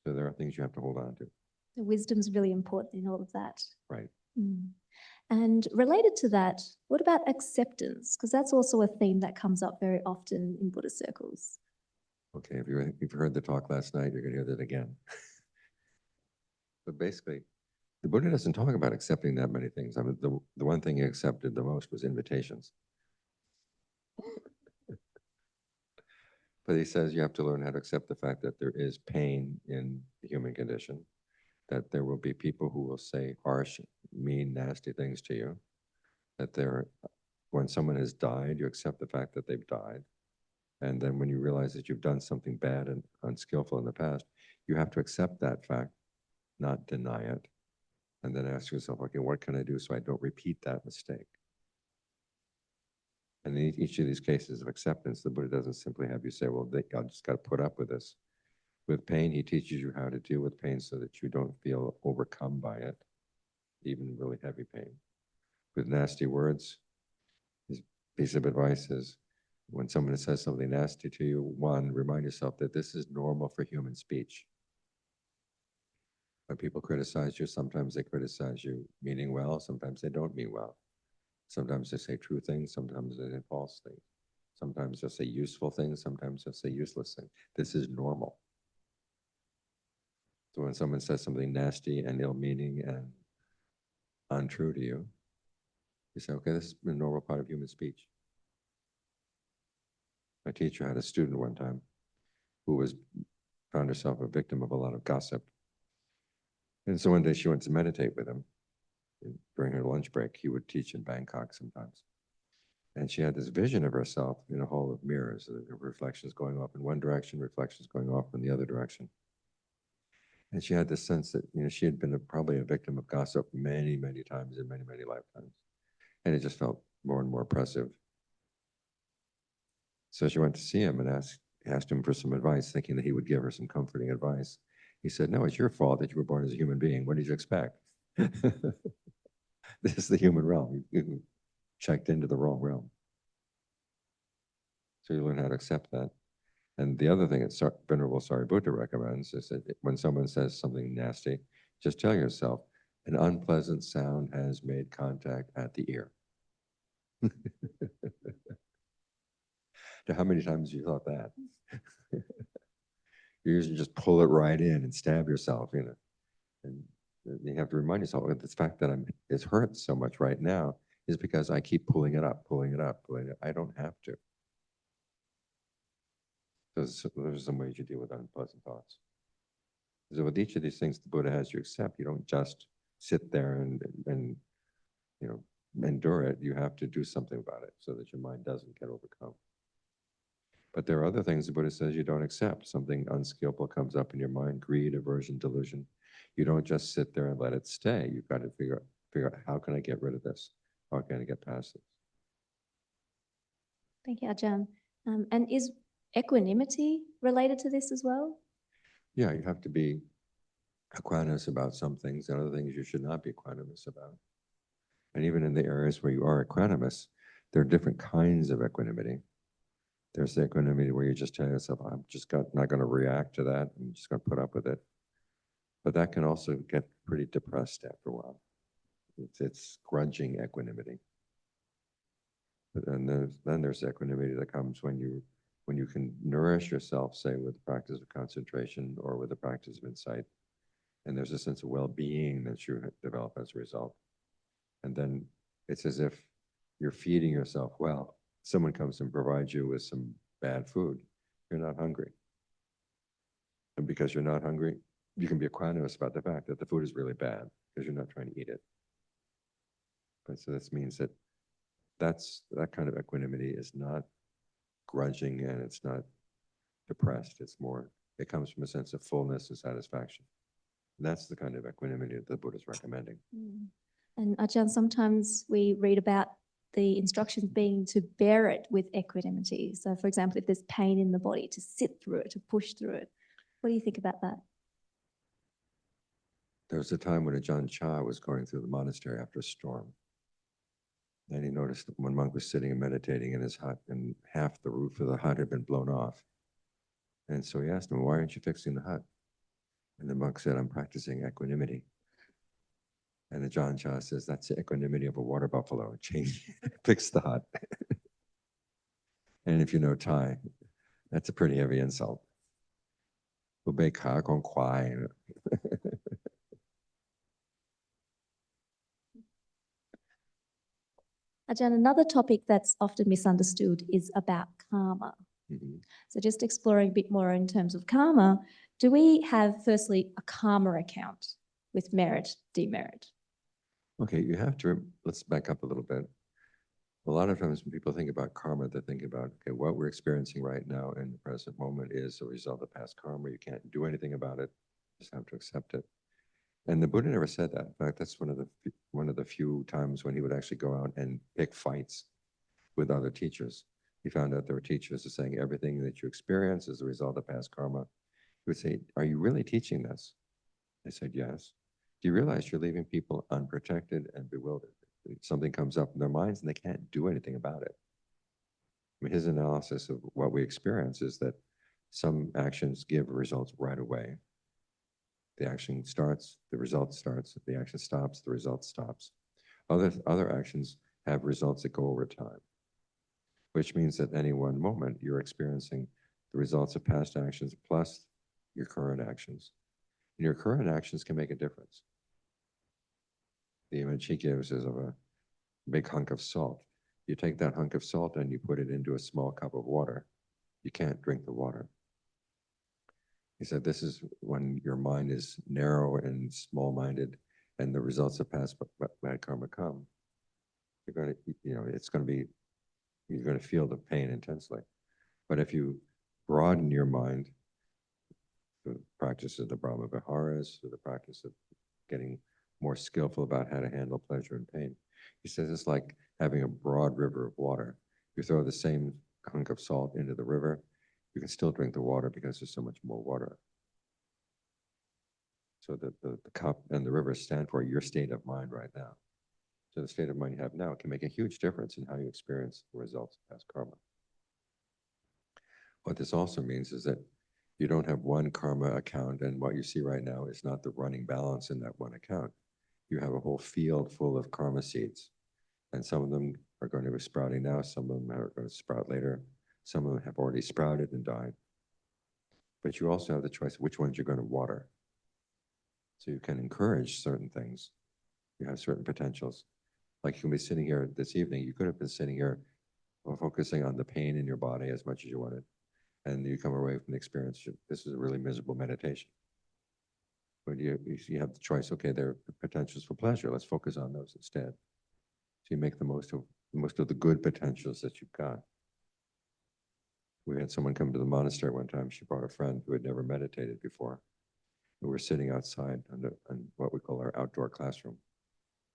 Speaker 3: So there are things you have to hold on to.
Speaker 1: The wisdom's really important in all of that.
Speaker 3: Right.
Speaker 1: Mm. And related to that, what about acceptance? Because that's also a theme that comes up very often in Buddhist circles.
Speaker 3: Okay, if you heard the talk last night, you're going to hear that again. But basically, the Buddha doesn't talk about accepting that many things. I mean, the one thing he accepted the most was invitations. But he says you have to learn how to accept the fact that there is pain in the human condition, that there will be people who will say harsh, mean, nasty things to you, that when someone has died, you accept the fact that they've died. And then when you realize that you've done something bad and unskillful in the past, you have to accept that fact, not deny it. And then ask yourself, okay, what can I do so I don't repeat that mistake? And in each of these cases of acceptance, the Buddha doesn't simply have you say, well, I just got to put up with this. With pain, he teaches you how to deal with pain so that you don't feel overcome by it, even really heavy pain. With nasty words, his piece of advice is, when someone says something nasty to you, one, remind yourself that this is normal for human speech. When people criticize you, sometimes they criticize you meaning well, sometimes they don't mean well. Sometimes they say true things, sometimes they say false things. Sometimes they'll say useful things, sometimes they'll say useless things. This is normal. So when someone says something nasty and ill-meaning and untrue to you, you say, okay, this is a normal part of human speech. My teacher had a student one time who found herself a victim of a lot of gossip. And so one day she went to meditate with him. During her lunch break, he would teach in Bangkok sometimes. And she had this vision of herself in a hall of mirrors, reflections going off in one direction, reflections going off in the other direction. And she had this sense that, she had been probably a victim of gossip many, many times in many, many lifetimes. And it just felt more and more oppressive. So she went to see him and asked him for some advice, thinking that he would give her some comforting advice. He said, no, it's your fault that you were born as a human being. What did you expect? This is the human realm. You checked into the wrong realm. So you learn how to accept that. And the other thing that Venerable Sariputta recommends is that when someone says something nasty, just tell yourself, an unpleasant sound has made contact at the ear. How many times have you thought that? You usually just pull it right in and stab yourself, And you have to remind yourself that the fact that it hurts so much right now is because I keep pulling it up, pulling it up, pulling it up. I don't have to. Those are some ways you deal with unpleasant thoughts. So with each of these things the Buddha has you accept, you don't just sit there and endure it. You have to do something about it so that your mind doesn't get overcome. But there are other things the Buddha says you don't accept. Something unskillful comes up in your mind, greed, aversion, delusion. You don't just sit there and let it stay. You've got to figure out, how can I get rid of this? How can I get past this?
Speaker 1: Thank you, Ajahn. And is equanimity related to this as well?
Speaker 3: Yeah, you have to be equanimous about some things, and other things you should not be equanimous about. And even in the areas where you are equanimous, there are different kinds of equanimity. There's the equanimity where you just tell yourself, I'm just not going to react to that. I'm just going to put up with it. But that can also get pretty depressed after a while. It's grudging equanimity. And then there's equanimity that comes when you can nourish yourself, say, with the practice of concentration or with the practice of insight. And there's a sense of well-being that you develop as a result. And then it's as if you're feeding yourself well. Someone comes and provides you with some bad food. You're not hungry. And because you're not hungry, you can be equanimous about the fact that the food is really bad because you're not trying to eat it. But so this means that that kind of equanimity is not grudging and it's not depressed. It comes from a sense of fullness and satisfaction. And that's the kind of equanimity that the Buddha is recommending.
Speaker 1: And Ajahn, sometimes we read about the instructions being to bear it with equanimity. So for example, if there's pain in the body, to sit through it, to push through it. What do you think about that?
Speaker 3: There was a time when Ajahn Chah was going through the monastery after a storm. And he noticed that one monk was sitting and meditating in his hut, and half the roof of the hut had been blown off. And so he asked him, why aren't you fixing the hut? And the monk said, I'm practicing equanimity. And Ajahn Chah says, that's the equanimity of a water buffalo. Fix the hut. And if you know Thai, that's a pretty heavy insult. Ajahn,
Speaker 1: another topic that's often misunderstood is about karma. So just exploring a bit more in terms of karma, do we have firstly a karma account with merit, demerit?
Speaker 3: Okay, let's back up a little bit. A lot of times when people think about karma, they think about, okay, what we're experiencing right now in the present moment is a result of past karma. You can't do anything about it. You just have to accept it. And the Buddha never said that. In fact, that's one of the few times when he would actually go out and pick fights with other teachers. He found out there were teachers who saying everything that you experience is a result of past karma. He would say, are you really teaching this? They said, yes. Do you realize you're leaving people unprotected and bewildered? Something comes up in their minds and they can't do anything about it. I mean, his analysis of what we experience is that some actions give results right away. The action starts, the result starts. If the action stops, the result stops. Other actions have results that go over time, which means that any one moment you're experiencing the results of past actions plus your current actions. And your current actions can make a difference. The image he gives is of a big hunk of salt. You take that hunk of salt and you put it into a small cup of water. You can't drink the water. He said, this is when your mind is narrow and small-minded and the results of past bad karma come. You're going to, you're going to feel the pain intensely. But if you broaden your mind through the practice of the Brahma Viharas, through the practice of getting more skillful about how to handle pleasure and pain, he says it's like having a broad river of water. You throw the same hunk of salt into the river, you can still drink the water because there's so much more water. So the cup and the river stand for your state of mind right now. So the state of mind you have now can make a huge difference in how you experience the results of past karma. What this also means is that you don't have one karma account, and what you see right now is not the running balance in that one account. You have a whole field full of karma seeds, and some of them are going to be sprouting now, some of them are going to sprout later, some of them have already sprouted and died. But you also have the choice of which ones you're going to water. So you can encourage certain things. You have certain potentials. Like you can be sitting here this evening, you could have been sitting here focusing on the pain in your body as much as you wanted. And you come away from the experience, this is a really miserable meditation. But you have the choice, okay, there are potentials for pleasure. Let's focus on those instead. So you make the most of the good potentials that you've got. We had someone come to the monastery one time. She brought a friend who had never meditated before. We were sitting outside on what we call our outdoor classroom,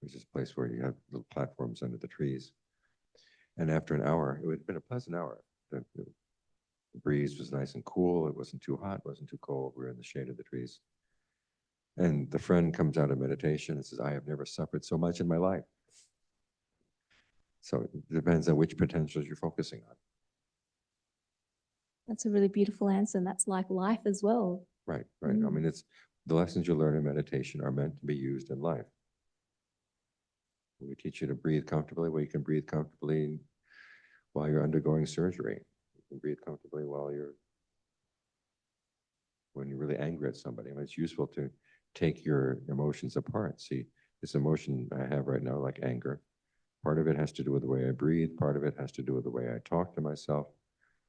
Speaker 3: which is a place where you have little platforms under the trees. And after an hour, it had been a pleasant hour. The breeze was nice and cool. It wasn't too hot, wasn't too cold. We were in the shade of the trees. And the friend comes out of meditation and says, I have never suffered so much in my life. So it depends on which potentials you're focusing on.
Speaker 1: That's a really beautiful answer, and that's like life as well.
Speaker 3: Right, right. I
Speaker 1: Mm.
Speaker 3: mean, it's the lessons you learn in meditation are meant to be used in life. We teach you to breathe comfortably. Well, you can breathe comfortably while you're undergoing surgery. You can breathe comfortably when you're really angry at somebody. I mean, it's useful to take your emotions apart. See, this emotion I have right now, like anger, part of it has to do with the way I breathe. Part of it has to do with the way I talk to myself.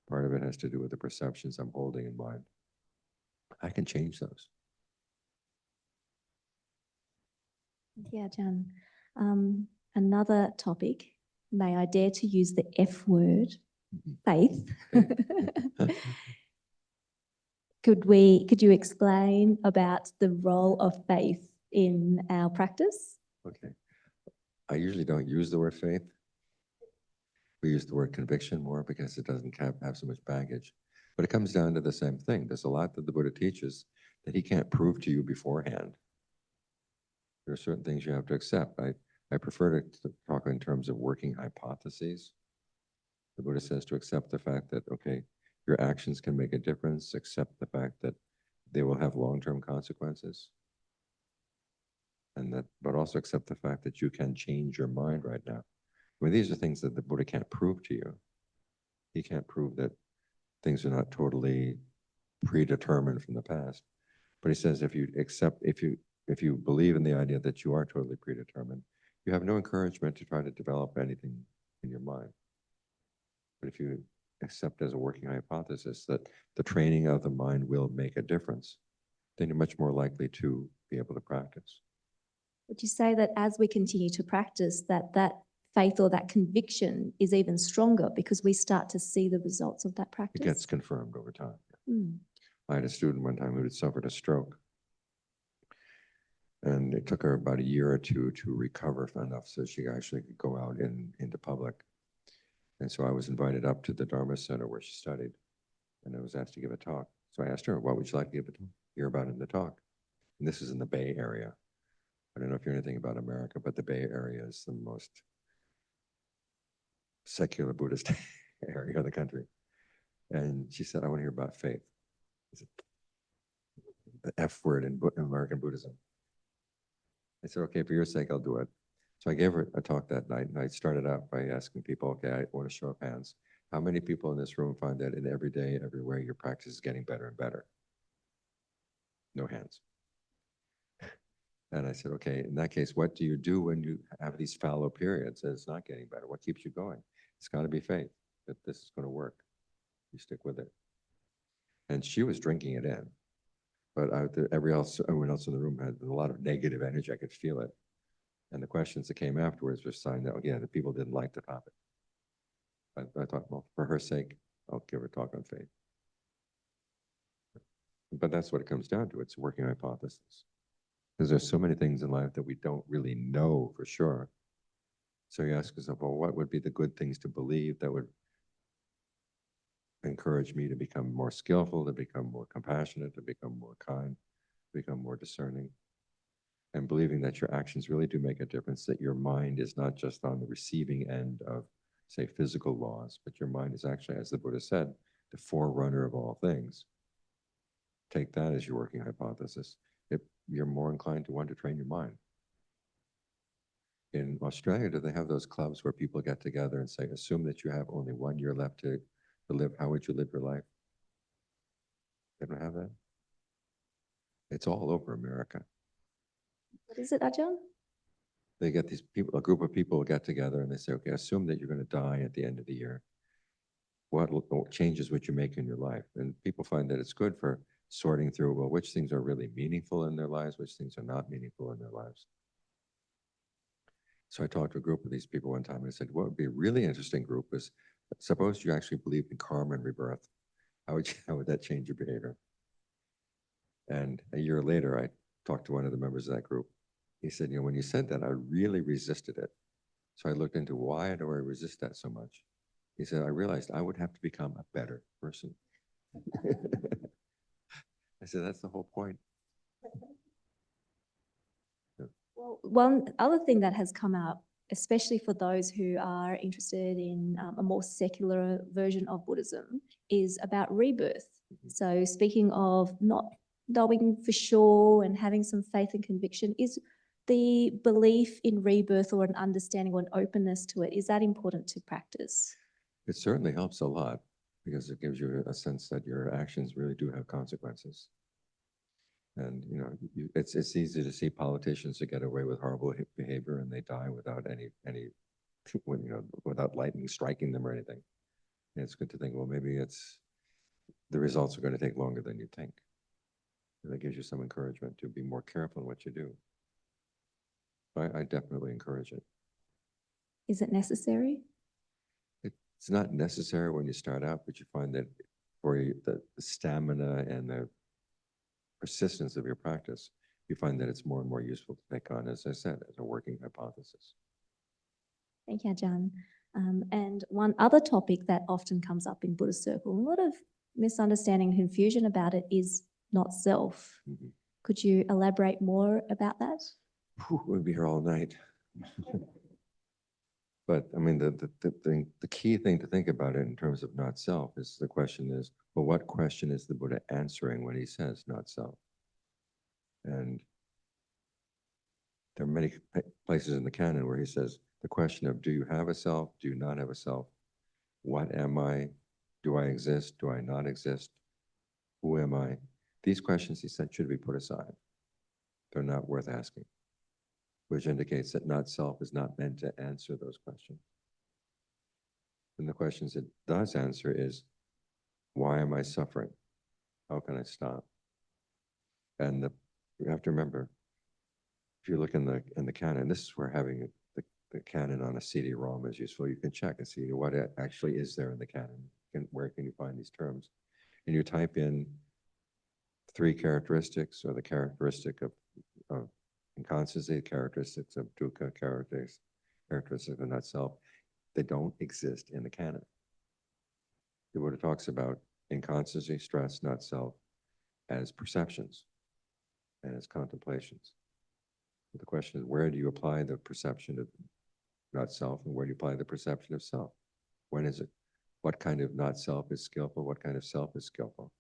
Speaker 3: Part of it has to do with the perceptions I'm holding in mind. I can change those.
Speaker 1: Yeah, Ajahn. Another topic, may I dare to use the F word, faith. Could you explain about the role of faith in our practice?
Speaker 3: Okay. I usually don't use the word faith. We use the word conviction more because it doesn't have so much baggage. But it comes down to the same thing. There's a lot that the Buddha teaches that he can't prove to you beforehand. There are certain things you have to accept. I prefer to talk in terms of working hypotheses. The Buddha says to accept the fact that, okay, your actions can make a difference, accept the fact that they will have long-term consequences. But also accept the fact that you can change your mind right now. I mean, these are things that the Buddha can't prove to you. He can't prove that things are not totally predetermined from the past. But he says if you believe in the idea that you are totally predetermined, you have no encouragement to try to develop anything in your mind. But if you accept as a working hypothesis that the training of the mind will make a difference, then you're much more likely to be able to practice.
Speaker 1: Would you say that as we continue to practice, that faith or that conviction is even stronger because we start to see the results of that
Speaker 3: It
Speaker 1: practice?
Speaker 3: gets confirmed over time.
Speaker 1: Mm.
Speaker 3: I had a student one time who had suffered a stroke. And it took her about a year or two to recover enough so she actually could go out into public. And so I was invited up to the Dharma Center where she studied, and I was asked to give a talk. So I asked her, what would you like to hear about in the talk? And this is in the Bay Area. I don't know if you know anything about America, but the Bay Area is the most secular Buddhist area of the country. And she said, I want to hear about faith. I said, the F word in American Buddhism. I said, okay, for your sake, I'll do it. So I gave her a talk that night, and I started out by asking people, okay, I want to show of hands. How many people in this room find that in every day, everywhere, your practice is getting better and better? No hands. And I said, okay, in that case, what do you do when you have these fallow periods and it's not getting better? What keeps you going? It's got to be faith that this is going to work. You stick with it. And she was drinking it in. But everyone else in the room had a lot of negative energy. I could feel it. And the questions that came afterwards were sign that, again, the people didn't like the topic. I thought, well, for her sake, I'll give her a talk on faith. But that's what it comes down to. It's a working hypothesis. Because there's so many things in life that we don't really know for sure. So you ask yourself, well, what would be the good things to believe that would encourage me to become more skillful, to become more compassionate, to become more kind, to become more discerning? And believing that your actions really do make a difference, that your mind is not just on the receiving end of, say, physical laws, but your mind is actually, as the Buddha said, the forerunner of all things. Take that as your working hypothesis. You're more inclined to want to train your mind. In Australia, do they have those clubs where people get together and say, assume that you have only 1 year left to live, how would you live your life? They don't have that? It's all over America.
Speaker 1: What is it, Ajahn?
Speaker 3: They get these people, a group of people get together and they say, okay, assume that you're going to die at the end of the year. What changes would you make in your life? And people find that it's good for sorting through, well, which things are really meaningful in their lives, which things are not meaningful in their lives. So I talked to a group of these people one time and I said, what would be a really interesting group is, suppose you actually believe in karma and rebirth. How would that change your behavior? And a year later, I talked to one of the members of that group. He said, when you said that, I really resisted it. So I looked into why do I resist that so much? He said, I realized I would have to become a better person. I said, that's the whole point.
Speaker 1: Well, one other thing that has come out especially for those who are interested in a more secular version of Buddhism, is about rebirth. So speaking of not knowing for sure and having some faith and conviction, is the belief in rebirth or an understanding or an openness to it, is that important to practice?
Speaker 3: It certainly helps a lot because it gives you a sense that your actions really do have consequences. And, you know, it's easy to see politicians who get away with horrible behavior and they die without any, you know, without lightning striking them or anything. And it's good to think, well, maybe the results are going to take longer than you think. And that gives you some encouragement to be more careful in what you do. I definitely encourage it.
Speaker 1: Is it necessary?
Speaker 3: It's not necessary when you start out, but you find that for you, the stamina and the persistence of your practice, you find that it's more and more useful to take on, as I said, as a working hypothesis.
Speaker 1: Thank you, Ajahn. And one other topic that often comes up in Buddhist circle, a lot of misunderstanding and confusion about it, is not self.
Speaker 3: Mm-hmm.
Speaker 1: Could you elaborate more about that?
Speaker 3: We'll be here all night. But I mean, the key thing to think about it in terms of not self is the question is, well, what question is the Buddha answering when he says not self? And there are many places in the canon where he says the question of, do you have a self? Do you not have a self? What am I? Do I exist? Do I not exist? Who am I? These questions, he said, should be put aside. They're not worth asking, which indicates that not self is not meant to answer those questions. And the questions it does answer is, why am I suffering? How can I stop? And you have to remember, if you look in the canon, this is where having the canon on a CD-ROM is useful. You can check and see what actually is there in the canon, and where can you find these terms. And you type in 3 characteristics, or the characteristic of inconstancy, characteristics of dukkha, characteristics of not self. They don't exist in the canon. The Buddha talks about inconstancy, stress, not self, as perceptions and as contemplations. But the question is, where do you apply the perception of not self, and where do you apply the perception of self? When is it? What kind of not self is skillful? What kind of self is skillful?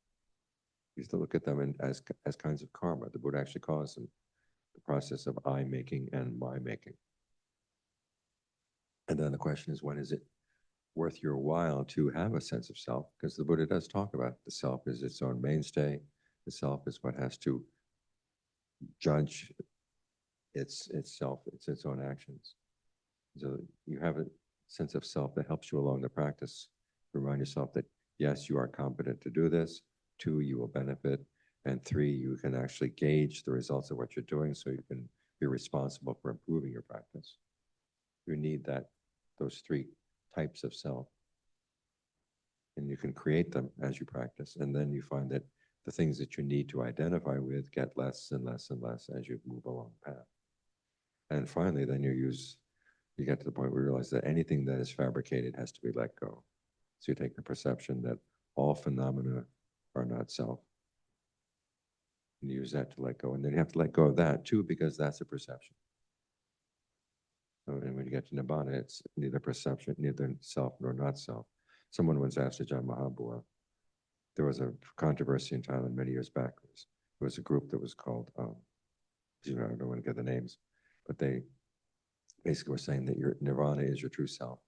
Speaker 3: You used to look at them as kinds of karma. The Buddha actually calls them the process of I making and my making. And then the question is, when is it worth your while to have a sense of self? Because the Buddha does talk about the self is its own mainstay. The self is what has to judge itself, it's its own actions. So you have a sense of self that helps you along the practice. Remind yourself that, yes, you are competent to do this. 2, you will benefit. And 3, you can actually gauge the results of what you're doing so you can be responsible for improving your practice. You need those 3 types of self. And you can create them as you practice. And then you find that the things that you need to identify with get less and less and less as you move along the path. And finally, then you get to the point where you realize that anything that is fabricated has to be let go. So you take the perception that all phenomena are not self, and use that to let go. And then you have to let go of that too, because that's a perception. So, and when you get to Nibbana, it's neither perception, neither self nor not self. Someone once asked Ajahn Mahabua, there was a controversy in Thailand many years back. There was a group that was called, I don't want to get the names, but they basically were saying that your nirvana is your true self.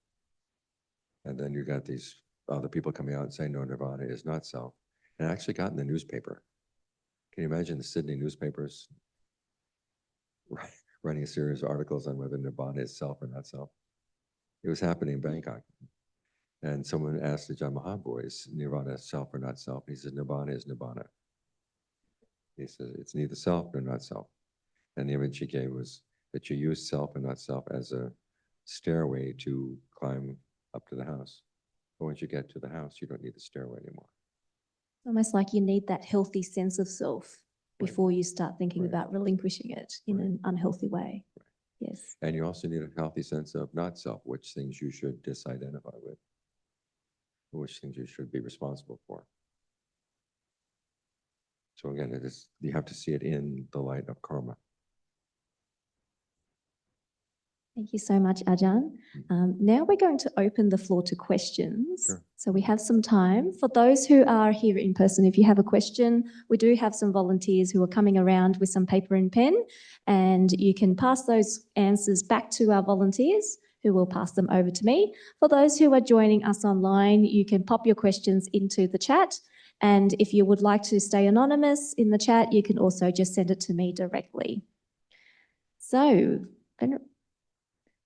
Speaker 3: And then you got these other people coming out and saying, no, nirvana is not self. And it actually got in the newspaper. Can you imagine the Sydney newspapers writing a series of articles on whether nirvana is self or not self? It was happening in Bangkok. And someone asked Ajahn Mahabua, is nirvana self or not self? He says, nirvana is nirvana. He says, it's neither self nor not self. And the image he gave was that you use self and not self as a stairway to climb up to the house. But once you get to the house, you don't need the stairway anymore.
Speaker 1: Almost like you need that healthy sense of self before you start thinking about relinquishing it in an unhealthy way. Yes.
Speaker 3: And you also need a healthy sense of not self, which things you should disidentify with, which things you should be responsible for. So again, you have to see it in the light of karma.
Speaker 1: Thank you so much, Ajahn. Now we're going to open the floor to questions.
Speaker 3: Sure.
Speaker 1: So we have some time. For those who are here in person, if you have a question, we do have some volunteers who are coming around with some paper and pen, and you can pass those answers back to our volunteers who will pass them over to me. For those who are joining us online, you can pop your questions into the chat. And if you would like to stay anonymous in the chat, you can also just send it to me directly. So,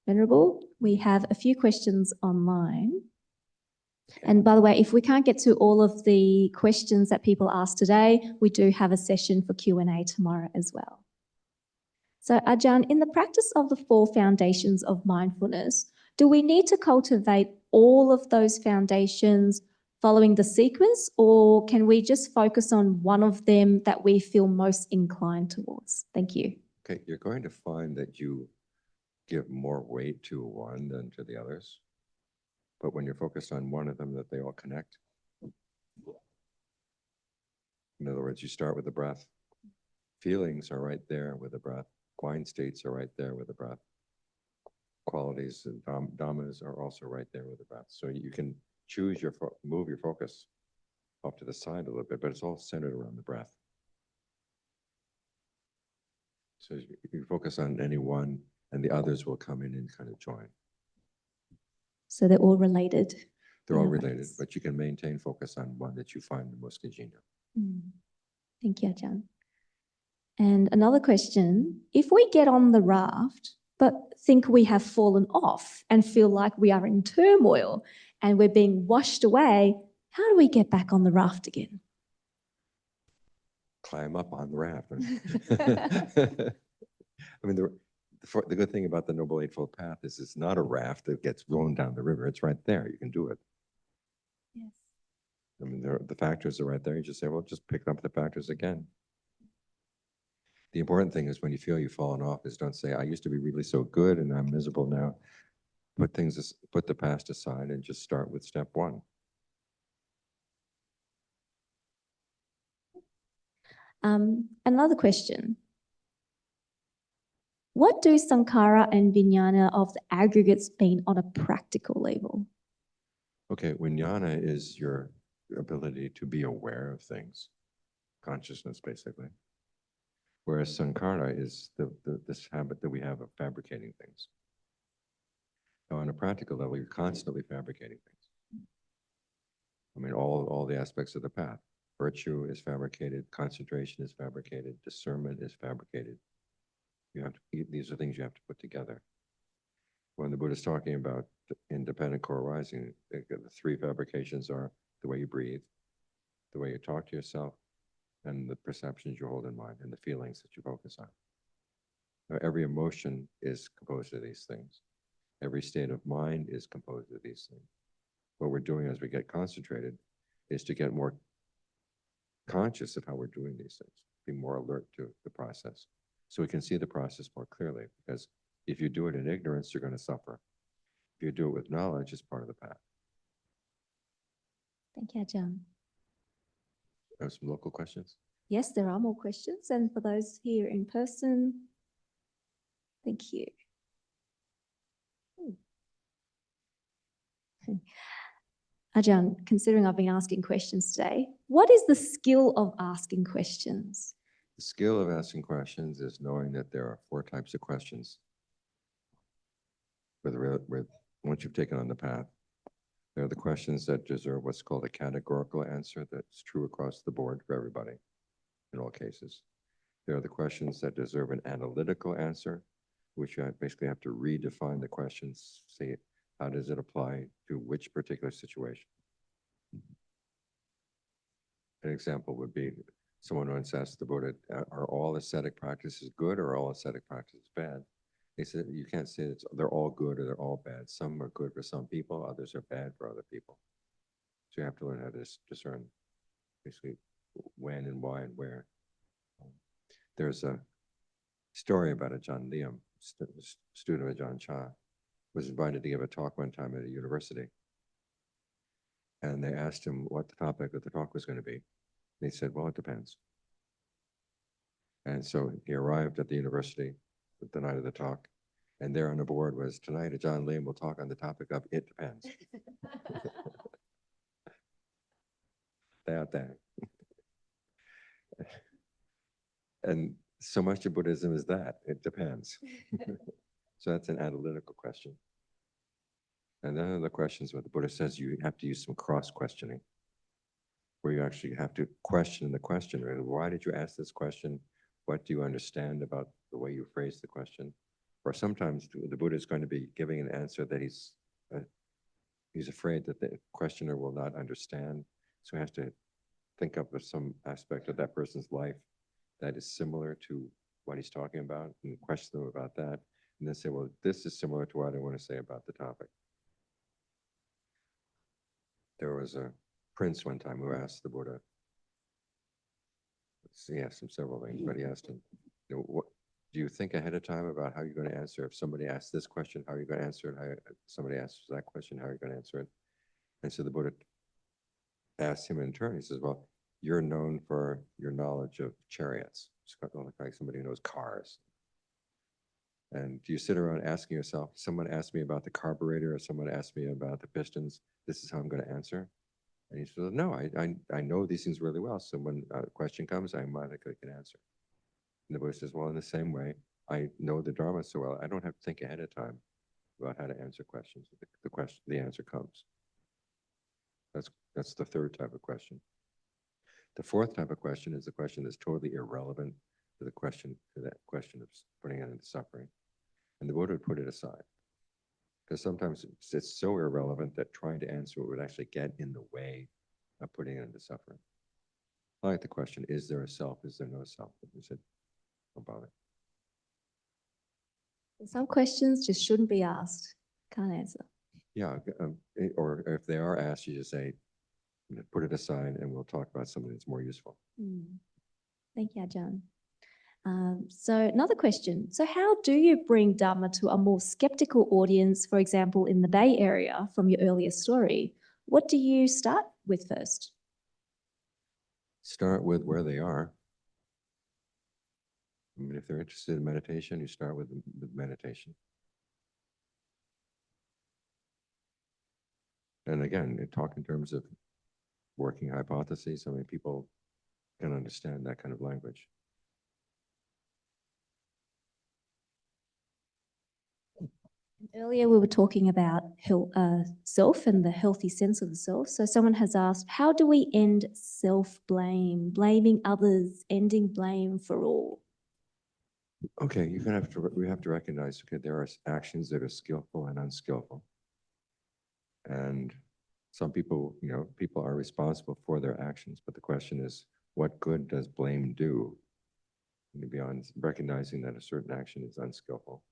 Speaker 1: Venerable, we have a few questions online. And by the way, if we can't get to all of the questions that people asked today, we do have a session for Q&A tomorrow as well. So Ajahn, in the practice of the 4 foundations of mindfulness, do we need to cultivate all of those foundations following the sequence, or can we just focus on one of them that we feel most inclined towards? Thank you.
Speaker 3: Okay, you're going to find that you give more weight to one than to the others. But when you're focused on one of them, that they all connect. In other words, you start with the breath. Feelings are right there with the breath. Mind states are right there with the breath. Qualities and dhammas are also right there with the breath. So you can choose move your focus off to the side a little bit, but it's all centered around the breath. So you focus on any one, and the others will come in and kind of join.
Speaker 1: So they're all related.
Speaker 3: They're all related, but you can maintain focus on one that you find the most congenial.
Speaker 1: Thank you, Ajahn. And another question, if we get on the raft, but think we have fallen off and feel like we are in turmoil and we're being washed away, how do we get back on the raft again?
Speaker 3: Climb up on the raft. I mean, the good thing about the Noble Eightfold Path is it's not a raft that gets blown down the river. It's right there. You can do it.
Speaker 1: Yes.
Speaker 3: I mean, the factors are right there. You just say, well, just pick up the factors again. The important thing is when you feel you've fallen off is don't say, I used to be really so good and I'm miserable now. Put the past aside and just start with step 1.
Speaker 1: Another question. What do sankhara and vijnana of the aggregates mean on a practical level?
Speaker 3: Okay, vijnana is your ability to be aware of things, consciousness basically. Whereas sankhara is this habit that we have of fabricating things. Now, on a practical level, you're constantly fabricating things. I mean, all the aspects of the path. Virtue is fabricated, concentration is fabricated, discernment is fabricated. These are things you have to put together. When the Buddha is talking about independent core arising, the 3 fabrications are the way you breathe, the way you talk to yourself, and the perceptions you hold in mind and the feelings that you focus on. Now, every emotion is composed of these things. Every state of mind is composed of these things. What we're doing as we get concentrated is to get more conscious of how we're doing these things, be more alert to the process, so we can see the process more clearly. Because if you do it in ignorance, you're going to suffer. If you do it with knowledge, it's part of the path.
Speaker 1: Thank you, Ajahn.
Speaker 3: Have some local questions?
Speaker 1: Yes, there are more questions. And for those here in person, thank you. Ajahn, considering I've been asking questions today, what is the skill of asking questions?
Speaker 3: The skill of asking questions is knowing that there are 4 types of questions. Once you've taken on the path, there are the questions that deserve what's called a categorical answer that's true across the board for everybody, in all cases. There are the questions that deserve an analytical answer, which you basically have to redefine the questions, say, how does it apply to which particular situation? An example would be, someone once asked the Buddha, are all ascetic practices good or are all ascetic practices bad? He said, you can't say they're all good or they're all bad. Some are good for some people, others are bad for other people. So you have to learn how to discern basically when and why and where. There's a story about Ajaan Lee, student of Ajahn Chah, was invited to give a talk one time at a university. And they asked him what the topic of the talk was going to be. And he said, well, it depends. And so he arrived at the university the night of the talk, And there on the board was, tonight Ajaan Lee will talk on the topic of it depends. That. And so much of Buddhism is that, it depends. So that's an analytical question. And then the questions where the Buddha says you have to use some cross-questioning, where you actually have to question the questioner. Why did you ask this question? What do you understand about the way you phrase the question? Or sometimes the Buddha is going to be giving an answer that he's afraid that the questioner will not understand. So he has to think up of some aspect of that person's life that is similar to what he's talking about and question them about that. And then say, well, this is similar to what I want to say about the topic. There was a prince one time who asked the Buddha, he asked him several things, but he asked him, what, do you think ahead of time about how you're going to answer? If somebody asks this question, how are you going to answer it? How, somebody asks that question, how are you going to answer it? And so the Buddha asked him in turn, he says, well, you're known for your knowledge of chariots. It's like somebody who knows cars. And do you sit around asking yourself, someone asked me about the carburetor or someone asked me about the pistons, this is how I'm going to answer? And he said, no, I know these things really well. So when a question comes, I automatically can answer. And the Buddha says, well, in the same way, I know the Dharma so well, I don't have to think ahead of time about how to answer questions. The answer comes. That's the third type of question. The fourth type of question is the question that's totally irrelevant to that question of putting an end to suffering. And the Buddha would put it aside. Because sometimes it's so irrelevant that trying to answer it would actually get in the way of putting it into suffering. I like the question, is there a self? Is there no self? He said, don't bother.
Speaker 1: Some questions just shouldn't be asked. Can't answer.
Speaker 3: Yeah, or if they are asked, you just say, put it aside and we'll talk about something that's more useful.
Speaker 1: Thank you, Ajahn. So another question. So how do you bring Dharma to a more skeptical audience, for example, in the Bay Area from your earlier story? What do you start with first?
Speaker 3: Start with where they are. I mean, if they're interested in meditation, you start with meditation. And again, talk in terms of working hypotheses. I mean, people can understand that kind of language.
Speaker 1: Earlier, we were talking about self and the healthy sense of the self. So someone has asked, how do we end self-blame, blaming others, ending blame for all?
Speaker 3: Okay, we have to recognize, okay, there are actions that are skillful and unskillful. And some people, people are responsible for their actions, but the question is, what good does blame do? Beyond recognizing that a certain action is unskillful.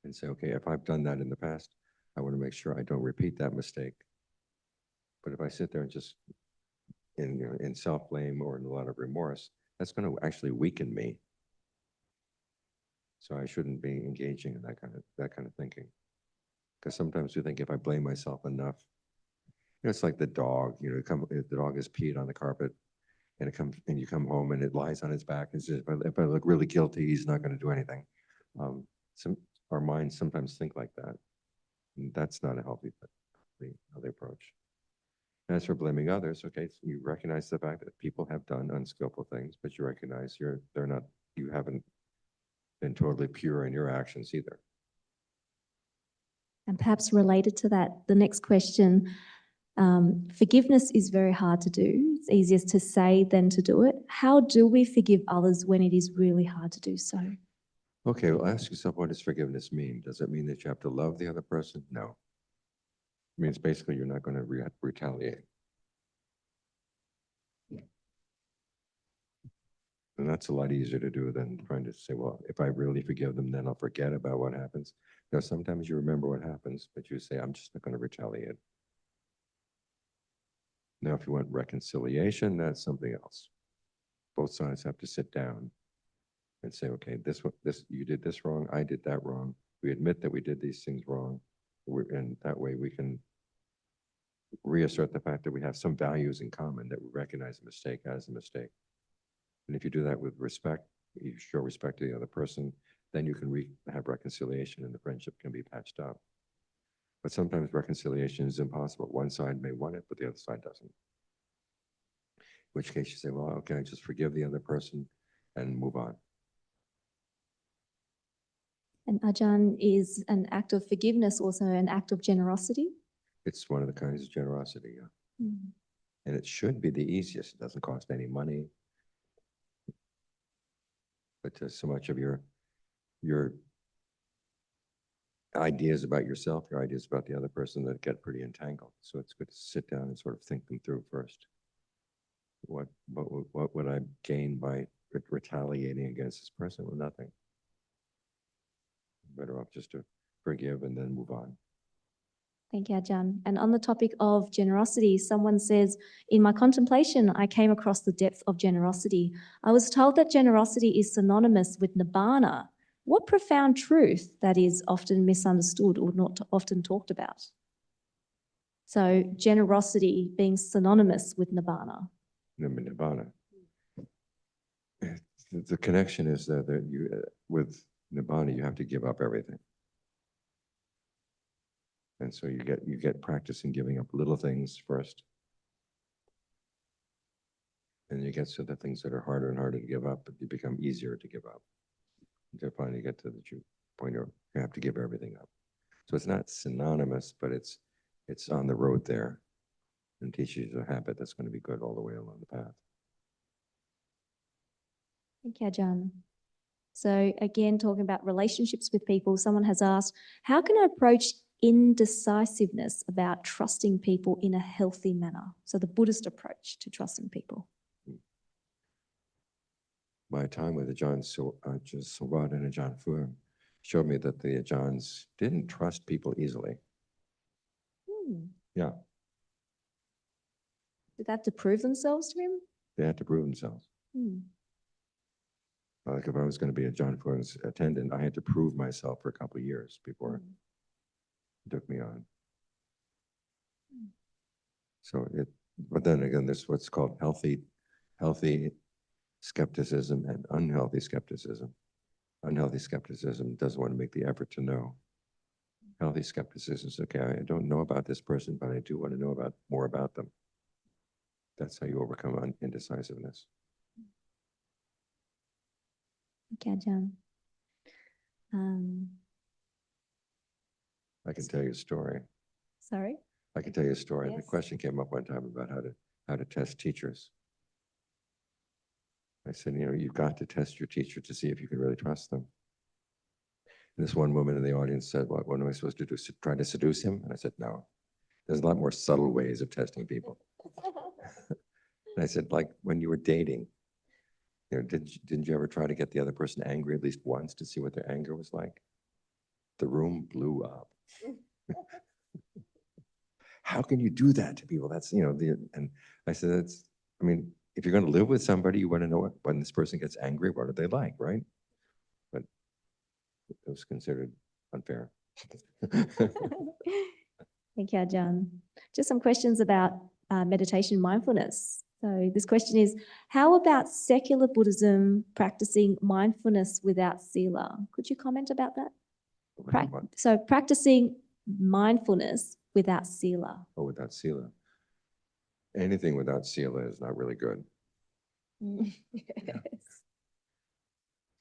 Speaker 3: And say, okay, if I've done that in the past, I want to make sure I don't repeat that mistake. But if I sit there and just in self-blame or in a lot of remorse, that's going to actually weaken me. So I shouldn't be engaging in that kind of thinking. Because sometimes we think if I blame myself enough, it's like the dog. If the dog has peed on the carpet, and you come home and it lies on its back and says, if I look really guilty, he's not going to do anything. Our minds sometimes think like that. And that's not a healthy approach. As for blaming others, okay, so you recognize the fact that people have done unskillful things, but you recognize you haven't been totally pure in your actions either.
Speaker 1: And perhaps related to that, the next question, forgiveness is very hard to do. It's easier to say than to do it. How do we forgive others when it is really hard to do so?
Speaker 3: Okay, well, ask yourself, what does forgiveness mean? Does it mean that you have to love the other person? No. It means basically you're not going to retaliate. And that's a lot easier to do than trying to say, well, if I really forgive them, then I'll forget about what happens. Now, sometimes you remember what happens, but you say, I'm just not going to retaliate. Now, if you want reconciliation, that's something else. Both sides have to sit down and say, okay, you did this wrong, I did that wrong. We admit that we did these things wrong. And that way we can reassert the fact that we have some values in common, that we recognize a mistake as a mistake. And if you do that with respect, you show respect to the other person, then you can have reconciliation and the friendship can be patched up. But sometimes reconciliation is impossible. One side may want it, but the other side doesn't. In which case you say, well, okay, I just forgive the other person and move on.
Speaker 1: And Ajahn, is an act of forgiveness also an act of generosity?
Speaker 3: It's one of the kinds of generosity, yeah. And it should be the easiest. It doesn't cost any money. But so much of your ideas about yourself, your ideas about the other person that get pretty entangled. So it's good to sit down and sort of think them through first. What would I gain by retaliating against this person? Well, nothing. Better off just to forgive and then move on.
Speaker 1: Thank you, Ajahn. And on the topic of generosity, someone says, in my contemplation, I came across the depth of generosity. I was told that generosity is synonymous with nibbana. What profound truth that is often misunderstood or not often talked about? So generosity being synonymous with nibbana.
Speaker 3: Nibbana. The connection is that you, with nibbana, you have to give up everything. And so you get practice in giving up little things first. And you get to the things that are harder and harder to give up, but they become easier to give up. Until finally you get to the point where you have to give everything up. So it's not synonymous, but it's on the road there and teaches you a habit that's going to be good all the way along the path.
Speaker 1: Thank you, Ajahn. So again, talking about relationships with people, someone has asked, how can I approach indecisiveness about trusting people in a healthy manner? So the Buddhist approach to trusting people.
Speaker 3: My time with Ajaan Suwat and Ajaan Fuang showed me that the Ajahns didn't trust people easily. Yeah.
Speaker 1: Did they have to prove themselves to him?
Speaker 3: They had to prove themselves. Like if I was going to be Ajaan Fuang's attendant, I had to prove myself for a couple of years before he took me on. So but then again, there's what's called healthy skepticism and unhealthy skepticism. Unhealthy skepticism doesn't want to make the effort to know. Healthy skepticism is, okay, I don't know about this person, but I do want to know more about them. That's how you overcome indecisiveness.
Speaker 1: Okay, Ajahn.
Speaker 3: I can tell you a story.
Speaker 1: Sorry?
Speaker 3: I can tell you a story.
Speaker 1: Yes.
Speaker 3: The question came up one time about how to test teachers. I said, you've got to test your teacher to see if you can really trust them. And this one woman in the audience said, what am I supposed to do? Try to seduce him? And I said, no. There's a lot more subtle ways of testing people. And I said, like when you were dating, didn't you ever try to get the other person angry at least once to see what their anger was like? The room blew up. How can you do that to people? That's, and I said, if you're going to live with somebody, you want to know when this person gets angry, what are they like, right? But it was considered unfair.
Speaker 1: Thank you, Ajahn. Just some questions about meditation mindfulness. So this question is, how about secular Buddhism practicing mindfulness without sila? Could you comment about that? So practicing mindfulness without sila.
Speaker 3: Oh, without sila. Anything without sila is not really good.
Speaker 1: Yes.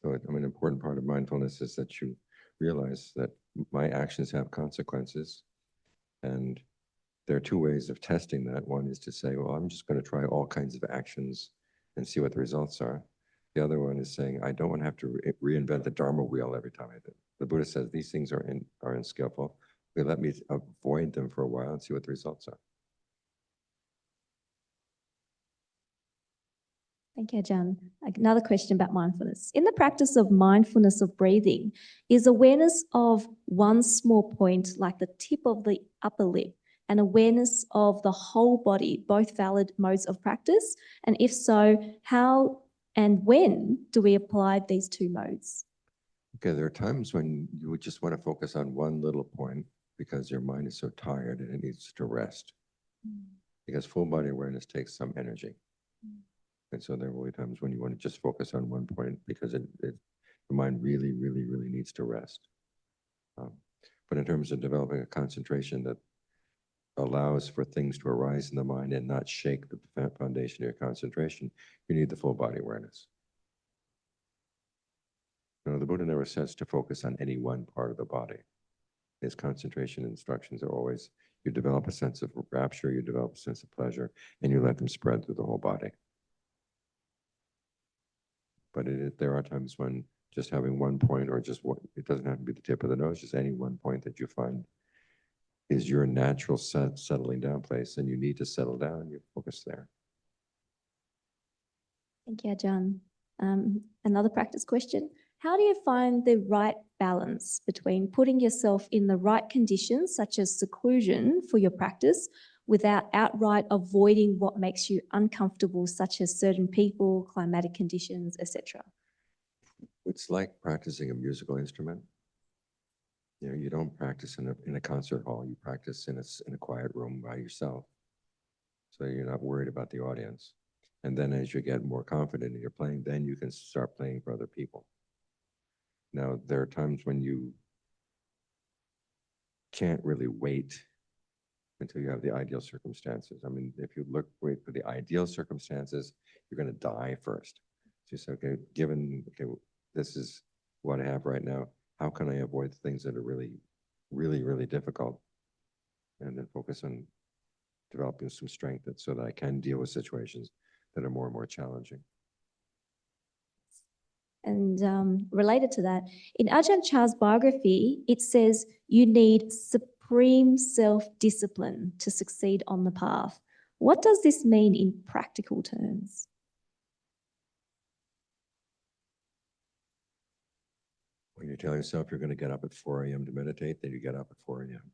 Speaker 3: So an important part of mindfulness is that you realize that my actions have consequences. And there are two ways of testing that. One is to say, well, I'm just going to try all kinds of actions and see what the results are. The other one is saying, I don't want to have to reinvent the Dharma wheel every time I do. The Buddha says these things are unskillful. Let me avoid them for a while and see what the results are.
Speaker 1: Thank you, Ajahn. Another question about mindfulness. In the practice of mindfulness of breathing, is awareness of one small point, like the tip of the upper lip, and awareness of the whole body, both valid modes of practice? And if so, how and when do we apply these two modes?
Speaker 3: Okay, there are times when you would just want to focus on one little point because your mind is so tired and it needs to rest. Because full body awareness takes some energy. And so there will be times when you want to just focus on one point because The mind really, really, really needs to rest. But in terms of developing a concentration that allows for things to arise in the mind and not shake the foundation of your concentration, you need the full body awareness. The Buddha never says to focus on any one part of the body. His concentration instructions are always, you develop a sense of rapture, you develop a sense of pleasure, and you let them spread through the whole body. But there are times when just having one point, or just one, it doesn't have to be the tip of the nose, just any one point that you find is your natural settling down place, and you need to settle down, you focus there.
Speaker 1: Thank you, Ajahn. Another practice question. How do you find the right balance between putting yourself in the right conditions, such as seclusion for your practice, without outright avoiding what makes you uncomfortable, such as certain people, climatic conditions, etc.?
Speaker 3: It's like practicing a musical instrument. You don't practice in a concert hall. You practice in a quiet room by yourself. So you're not worried about the audience. And then as you get more confident in your playing, then you can start playing for other people. Now, there are times when you can't really wait until you have the ideal circumstances. I mean, if you wait for the ideal circumstances, you're going to die first. So you say, okay, this is what I have right now. How can I avoid things that are really, really, really difficult? And then focus on developing some strength so that I can deal with situations that are more and more challenging.
Speaker 1: And related to that, in Ajahn Chah's biography, it says you need supreme self-discipline to succeed on the path. What does this mean in practical terms?
Speaker 3: When you tell yourself you're going to get up at 4 a.m. to meditate, then you get up at 4 a.m.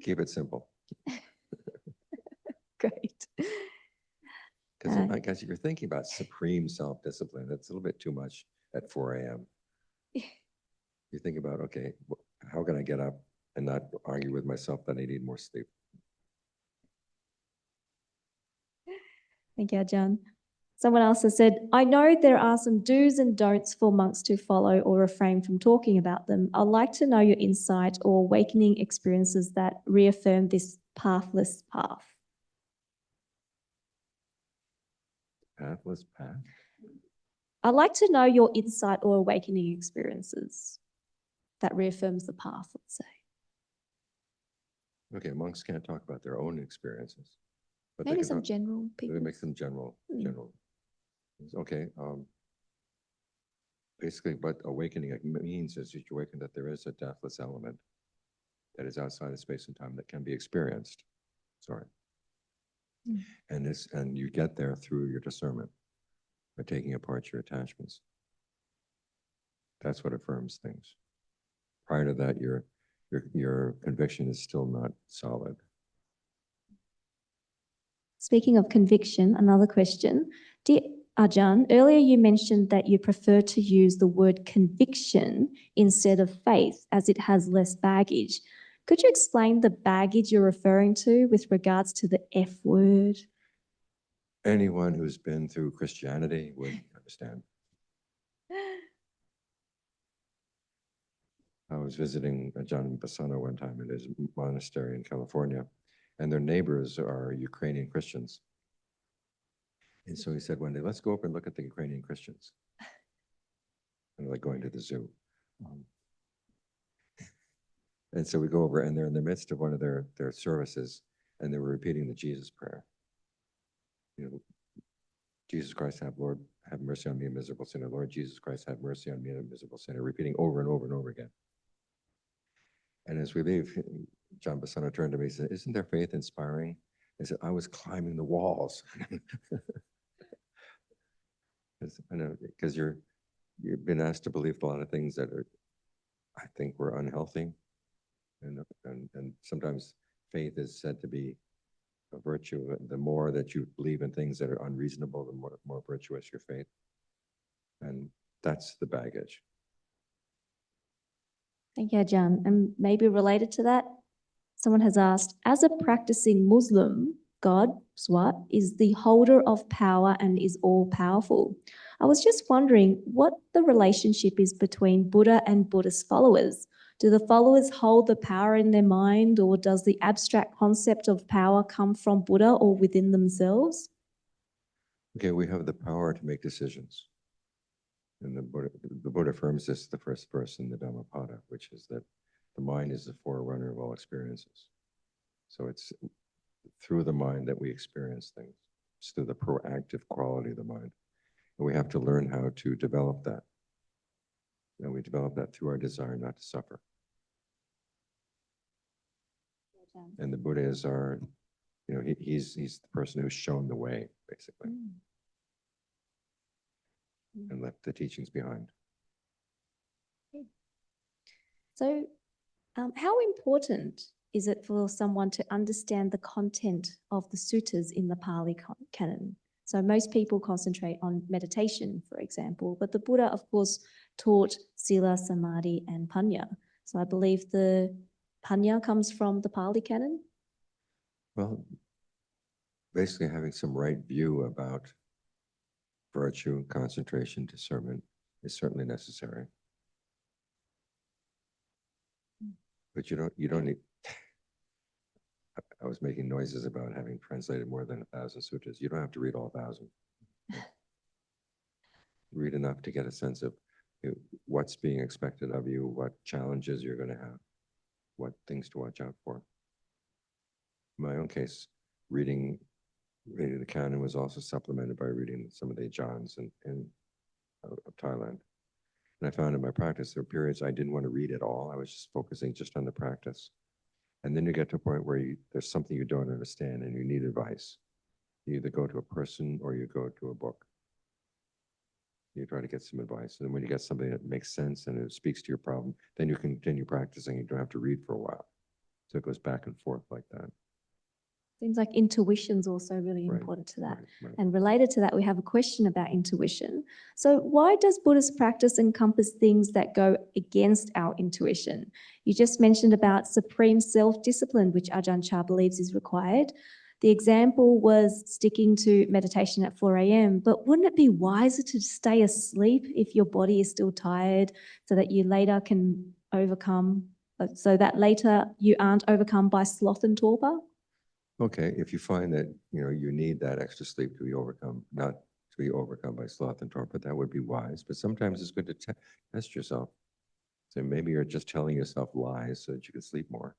Speaker 3: Keep it simple.
Speaker 1: Great.
Speaker 3: Because I guess if you're thinking about supreme self-discipline, that's a little bit too much at 4 a.m. You think about, okay, how can I get up and not argue with myself that I need more sleep?
Speaker 1: Thank you, Ajahn. Someone else has said, I know there are some do's and don'ts for monks to follow or refrain from talking about them. I'd like to know your insight or awakening experiences that reaffirm this pathless path.
Speaker 3: Pathless path?
Speaker 1: I'd like to know your insight or awakening experiences that reaffirms the path, let's say.
Speaker 3: Okay, monks can't talk about their own experiences. But
Speaker 1: Maybe some general people.
Speaker 3: It makes them general. Okay. Basically, what awakening means is that you awaken that there is a deathless element that is outside of space and time that can be experienced. Sorry. And you get there through your discernment by taking apart your attachments. That's what affirms things. Prior to that, your conviction is still not solid.
Speaker 1: Speaking of conviction, another question. Dear Ajahn, earlier you mentioned that you prefer to use the word conviction instead of faith as it has less baggage. Could you explain the baggage you're referring to with regards to the F word?
Speaker 3: Anyone who's been through Christianity would understand. I was visiting Ajahn Ṭhānissaro one time in his monastery in California, and their neighbors are Ukrainian Christians. And so he said one day, let's go up and look at the Ukrainian Christians. And like going to the zoo. And so we go over, and they're in the midst of one of their services, and they were repeating the Jesus prayer. Jesus Christ, Lord, have mercy on me, a miserable sinner. Lord Jesus Christ, have mercy on me, a miserable sinner. Repeating over and over and over again. And as we leave, Ajahn Ṭhānissaro turned to me and said, isn't their faith inspiring? I said, I was climbing the walls. I know, because you've been asked to believe a lot of things that I think were unhealthy. And sometimes faith is said to be a virtue. The more that you believe in things that are unreasonable, the more virtuous your faith. And that's the baggage.
Speaker 1: Thank you, Ajahn. And maybe related to that, someone has asked, as a practicing Muslim, God, Swat, is the holder of power and is all-powerful. I was just wondering what the relationship is between Buddha and Buddhist followers. Do the followers hold the power in their mind, or does the abstract concept of power come from Buddha or within themselves?
Speaker 3: Okay, we have the power to make decisions. And the Buddha affirms this the first verse in the Dhammapada, which is that the mind is the forerunner of all experiences. So it's through the mind that we experience things. It's through the proactive quality of the mind. And we have to learn how to develop that. And we develop that through our desire not to suffer. And the Buddha is our, he's the person who's shown the way, basically, and left the teachings behind.
Speaker 1: So, how important is it for someone to understand the content of the suttas in the Pali canon? So most people concentrate on meditation, for example, but the Buddha, of course, taught Sila, Samadhi, and Panya. So I believe the Panya comes from the Pali canon?
Speaker 3: Well, basically having some right view about virtue, concentration, discernment is certainly necessary. But you don't need, I was making noises about having translated more than 1,000 sutras. You don't have to read all 1,000. Read enough to get a sense of what's being expected of you, what challenges you're going to have, what things to watch out for. In my own case, reading the canon was also supplemented by reading some of the Ajahns of Thailand. And I found in my practice, there were periods I didn't want to read at all. I was just focusing just on the practice. And then you get to a point where there's something you don't understand and you need advice. You either go to a person or you go to a book. You try to get some advice. And then when you get something that makes sense and it speaks to your problem, then you continue practicing. You don't have to read for a while. So it goes back and forth like that.
Speaker 1: Seems like intuition's also really
Speaker 3: Right,
Speaker 1: important to that.
Speaker 3: right.
Speaker 1: And related to that, we have a question about intuition. So why does Buddhist practice encompass things that go against our intuition? You just mentioned about supreme self-discipline, which Ajahn Chah believes is required. The example was sticking to meditation at 4 a.m., but wouldn't it be wiser to stay asleep if your body is still tired so that you later can overcome, so that later you aren't overcome by sloth and torpor?
Speaker 3: Okay, if you find that you need that extra sleep to be overcome, not to be overcome by sloth and torpor, that would be wise. But sometimes it's good to test yourself. So maybe you're just telling yourself lies so that you can sleep more.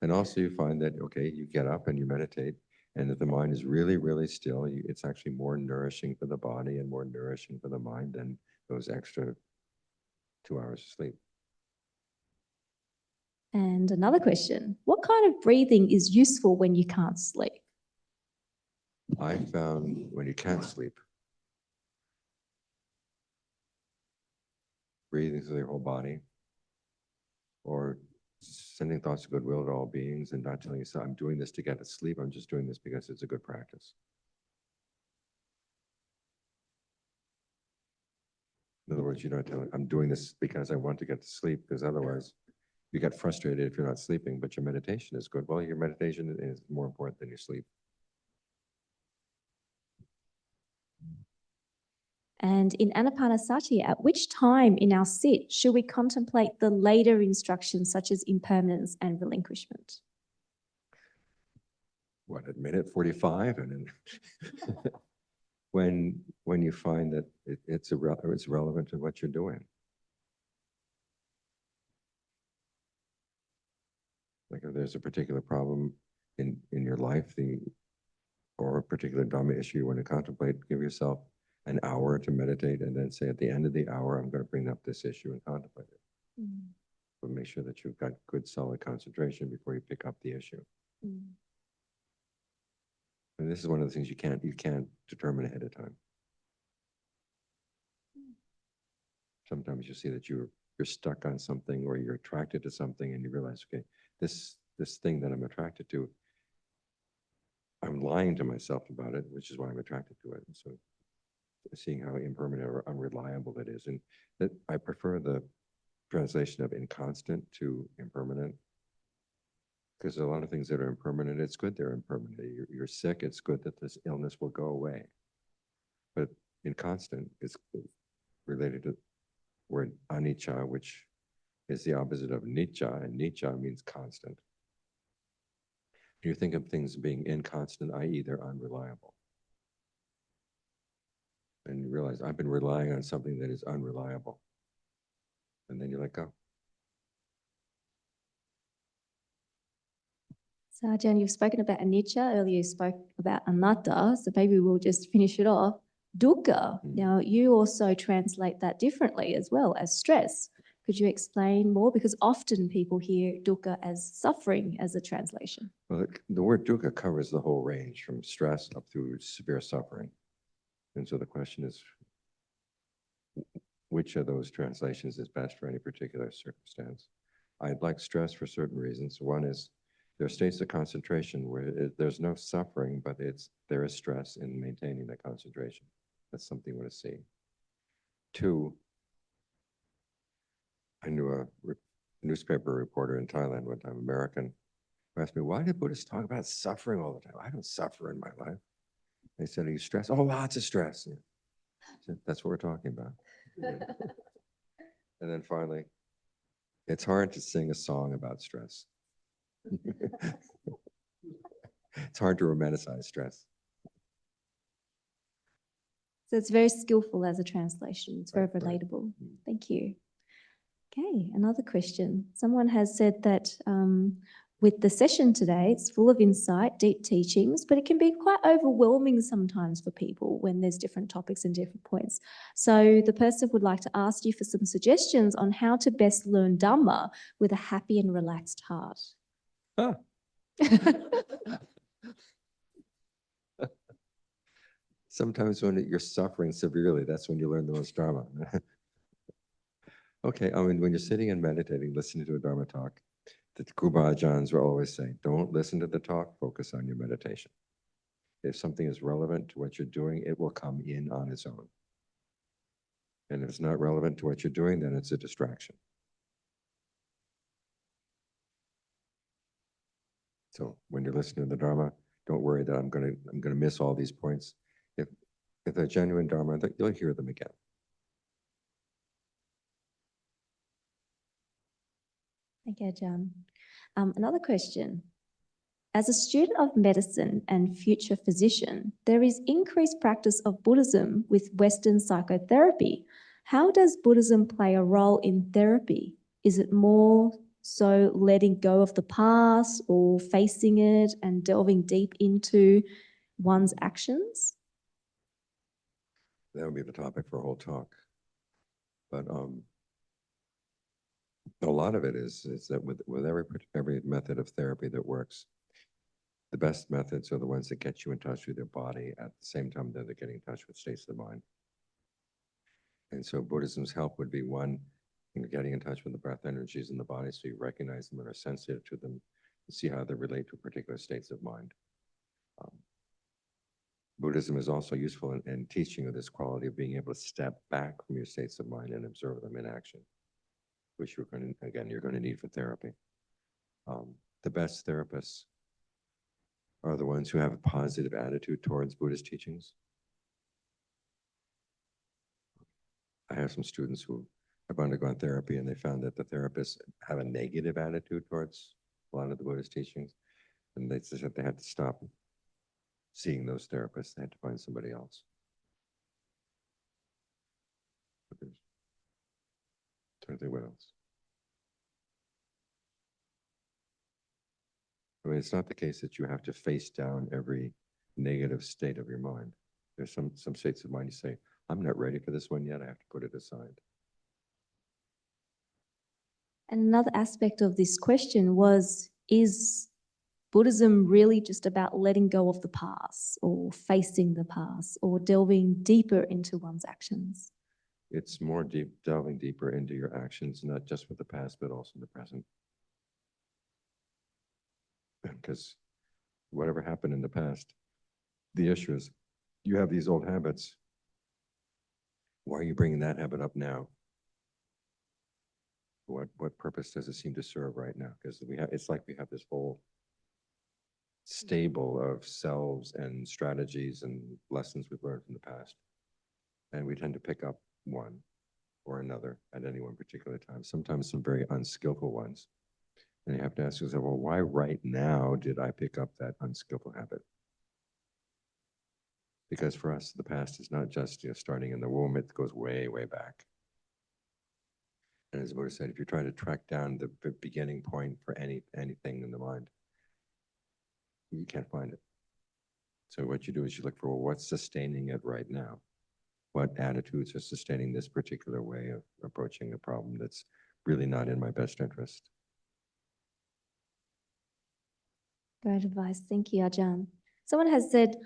Speaker 3: And also you find that, okay, you get up and you meditate, and if the mind is really, really still, it's actually more nourishing for the body and more nourishing for the mind than those extra 2 hours of sleep.
Speaker 1: And another question, what kind of breathing is useful when you can't sleep?
Speaker 3: I found when you can't sleep, breathing through your whole body, or sending thoughts of goodwill to all beings and not telling yourself, I'm doing this to get to sleep, I'm just doing this because it's a good practice. In other words, you don't tell, I'm doing this because I want to get to sleep, because otherwise you get frustrated if you're not sleeping, but your meditation is good. Well, your meditation is more important than your sleep.
Speaker 1: And in Anapanasati, at which time in our sit should we contemplate the later instructions such as impermanence and relinquishment?
Speaker 3: What, at minute 45? And then when you find that it's relevant to what you're doing. Like if there's a particular problem in your life, or a particular Dhamma issue you want to contemplate, give yourself an hour to meditate and then say at the end of the hour, I'm going to bring up this issue and contemplate it. But make sure that you've got good solid concentration before you pick up the issue. And this is one of the things you can't determine ahead of time. Sometimes you see that you're stuck on something or you're attracted to something and you realize, okay, this thing that I'm attracted to, I'm lying to myself about it, which is why I'm attracted to it. And so seeing how impermanent or unreliable it is. And that I prefer the translation of inconstant to impermanent. Because a lot of things that are impermanent, it's good they're impermanent. You're sick, it's good that this illness will go away. But inconstant is related to the word anicca, which is the opposite of nicca, and nicca means constant. You think of things being inconstant, i.e. they're unreliable. And you realize, I've been relying on something that is unreliable. And then you let go.
Speaker 1: So Ajahn, you've spoken about anicca, earlier you spoke about anatta, so maybe we'll just finish it off. Dukkha, now you also translate that differently as well as stress. Could you explain more? Because often people hear dukkha as suffering as a translation.
Speaker 3: Well, the word dukkha covers the whole range from stress up through severe suffering. And so the question is, which of those translations is best for any particular circumstance? I'd like stress for certain reasons. One is there are states of concentration where there's no suffering, but there is stress in maintaining that concentration. That's something we want to see. Two, I knew a newspaper reporter in Thailand one time, American, who asked me, why do Buddhists talk about suffering all the time? I don't suffer in my life. They said, are you stressed? Oh, lots of stress. Yeah. Said, that's what we're talking about. And then finally, it's hard to sing a song about stress. It's hard to romanticize stress.
Speaker 1: So it's very skillful as a translation. It's very
Speaker 3: Right, right.
Speaker 1: relatable. Thank you. Okay, another question. Someone has said that with the session today, it's full of insight, deep teachings, but it can be quite overwhelming sometimes for people when there's different topics and different points. So the person would like to ask you for some suggestions on how to best learn Dhamma with a happy and relaxed heart.
Speaker 3: Huh. Sometimes when you're suffering severely, that's when you learn the most Dharma. Okay, I mean, when you're sitting and meditating, listening to a Dharma talk, the Kuba Ajahns will always say, don't listen to the talk, focus on your meditation. If something is relevant to what you're doing, it will come in on its own. And if it's not relevant to what you're doing, then it's a distraction. So when you're listening to the Dharma, don't worry that I'm gonna miss all these points. If they're genuine Dharma, you'll hear them again.
Speaker 1: Thank you, Ajahn. Another question. As a student of medicine and future physician, there is increased practice of Buddhism with Western psychotherapy. How does Buddhism play a role in therapy? Is it more so letting go of the past or facing it and delving deep into one's actions?
Speaker 3: That would be the topic for a whole talk. But a lot of it is that with every method of therapy that works, the best methods are the ones that get you in touch with your body at the same time that they're getting in touch with states of the mind. And so Buddhism's help would be one, in getting in touch with the breath energies in the body so you recognize them and are sensitive to them and see how they relate to particular states of mind. Buddhism is also useful in teaching of this quality of being able to step back from your states of mind and observe them in action, which you're going to need for therapy. The best therapists are the ones who have a positive attitude towards Buddhist teachings. I have some students who have undergone therapy and they found that the therapists have a negative attitude towards a lot of the Buddhist teachings. And they said they had to stop seeing those therapists. They had to find somebody else. Trying to think what else. I mean, it's not the case that you have to face down every negative state of your mind. There's some states of mind you say, I'm not ready for this one yet. I have to put it aside.
Speaker 1: And another aspect of this question was, is Buddhism really just about letting go of the past or facing the past or delving deeper into one's actions?
Speaker 3: It's more delving deeper into your actions, not just with the past, but also the present. Because whatever happened in the past, the issue is you have these old habits. Why are you bringing that habit up now? What purpose does it seem to serve right now? Because it's like we have this whole stable of selves and strategies and lessons we've learned from the past. And we tend to pick up one or another at any one particular time, sometimes some very unskillful ones. And you have to ask yourself, well, why right now did I pick up that unskillful habit? Because for us, the past is not just starting in the womb, it goes way, way back. And as the Buddha said, if you try to track down the beginning point for anything in the mind, you can't find it. So what you do is you look for, well, what's sustaining it right now? What attitudes are sustaining this particular way of approaching a problem that's really not in my best interest?
Speaker 1: Great advice. Thank you, Ajahn. Someone has said,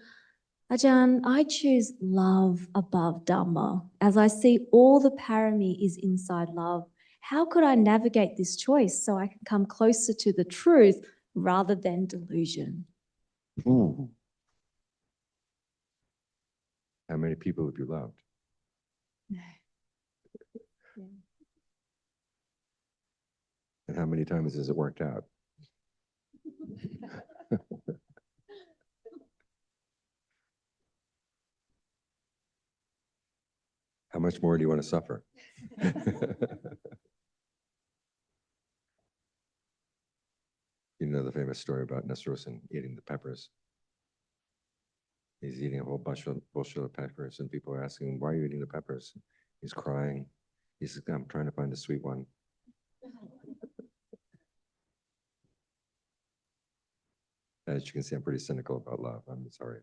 Speaker 1: Ajahn, I choose love above Dhamma, as I see all the parami is inside love. How could I navigate this choice so I can come closer to the truth rather than delusion?
Speaker 3: Ooh. How many people have you loved?
Speaker 1: Yeah.
Speaker 3: And how many times has it worked out? How much more do you want to suffer? You know the famous story about Nesrosin eating the peppers. He's eating a whole bushel of peppers, and people are asking him, why are you eating the peppers? He's crying. He says, I'm trying to find the sweet one. As you can see, I'm pretty cynical about love. I'm sorry.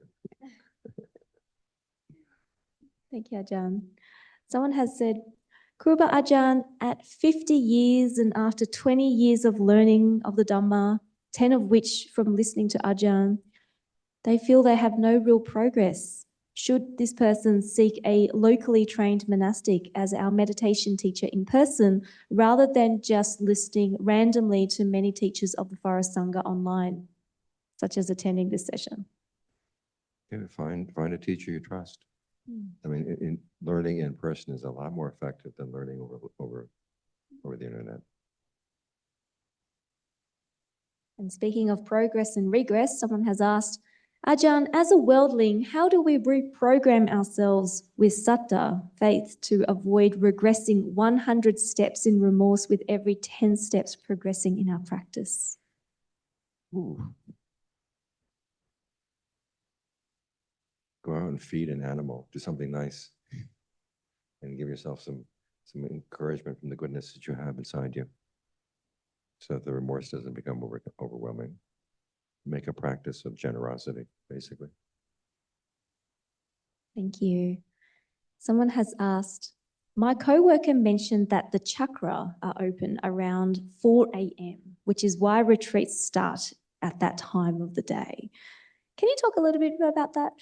Speaker 1: Thank you, Ajahn. Someone has said, Kruba Ajahn, at 50 years and after 20 years of learning of the Dhamma, 10 of which from listening to Ajahn, they feel they have no real progress. Should this person seek a locally trained monastic as our meditation teacher in person, rather than just listening randomly to many teachers of the Forest Sangha online, such as attending this session?
Speaker 3: Yeah, find a teacher you trust. I mean, learning in person is a lot more effective than learning over the internet.
Speaker 1: And speaking of progress and regress, someone has asked, Ajahn, as a worldling, how do we reprogram ourselves with satta, faith, to avoid regressing 100 steps in remorse with every 10 steps progressing in our practice?
Speaker 3: Ooh. Go out and feed an animal, do something nice, and give yourself some encouragement from the goodness that you have inside you, so that the remorse doesn't become overwhelming. Make a practice of generosity, basically.
Speaker 1: Thank you. Someone has asked, my co-worker mentioned that the chakra are open around 4 a.m., which is why retreats start at that time of the day. Can you talk a little bit about that?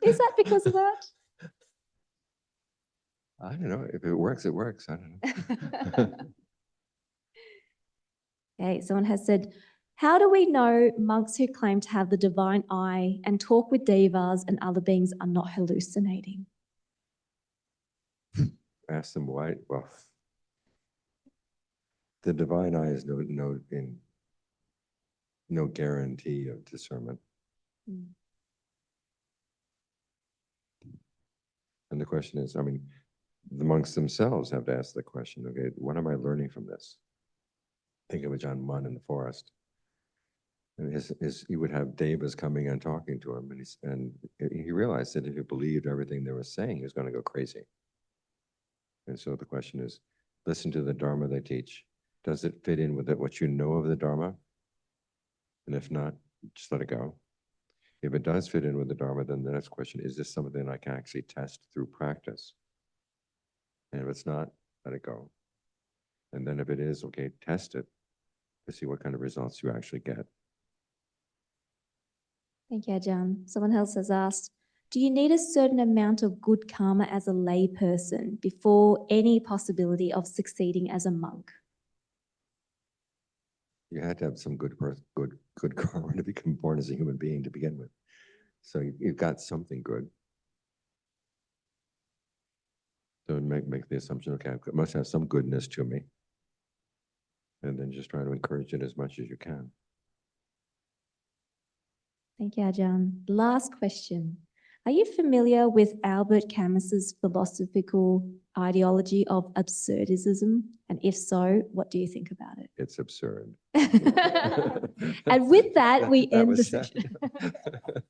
Speaker 1: Is that because of that?
Speaker 3: I don't know. If it works, it works. I don't know.
Speaker 1: Okay, someone has said, how do we know monks who claim to have the divine eye and talk with devas and other beings are not hallucinating?
Speaker 3: Ask them why. Well, the divine eye is no guarantee of discernment. And the question is, I mean, the monks themselves have to ask the question, okay, what am I learning from this? Think of Ajahn Mun in the forest. And he would have devas coming and talking to him, and he realized that if he believed everything they were saying, he was going to go crazy. And so the question is, listen to the Dharma they teach. Does it fit in with what you know of the Dharma? And if not, just let it go. If it does fit in with the Dharma, then the next question, is this something I can actually test through practice? And if it's not, let it go. And then if it is, okay, test it to see what kind of results you actually get.
Speaker 1: Thank you, Ajahn. Someone else has asked, do you need a certain amount of good karma as a lay person before any possibility of succeeding as a monk?
Speaker 3: You had to have some good karma to become born as a human being to begin with. So you've got something good. So make the assumption, okay, it must have some goodness to me. And then just try to encourage it as much as you can.
Speaker 1: Thank you, Ajahn. Last question. Are you familiar with Albert Camus's philosophical ideology of absurdism? And if so, what do you think about it?
Speaker 3: It's absurd.
Speaker 1: And with that, we
Speaker 3: That
Speaker 1: end the
Speaker 3: was-
Speaker 1: session.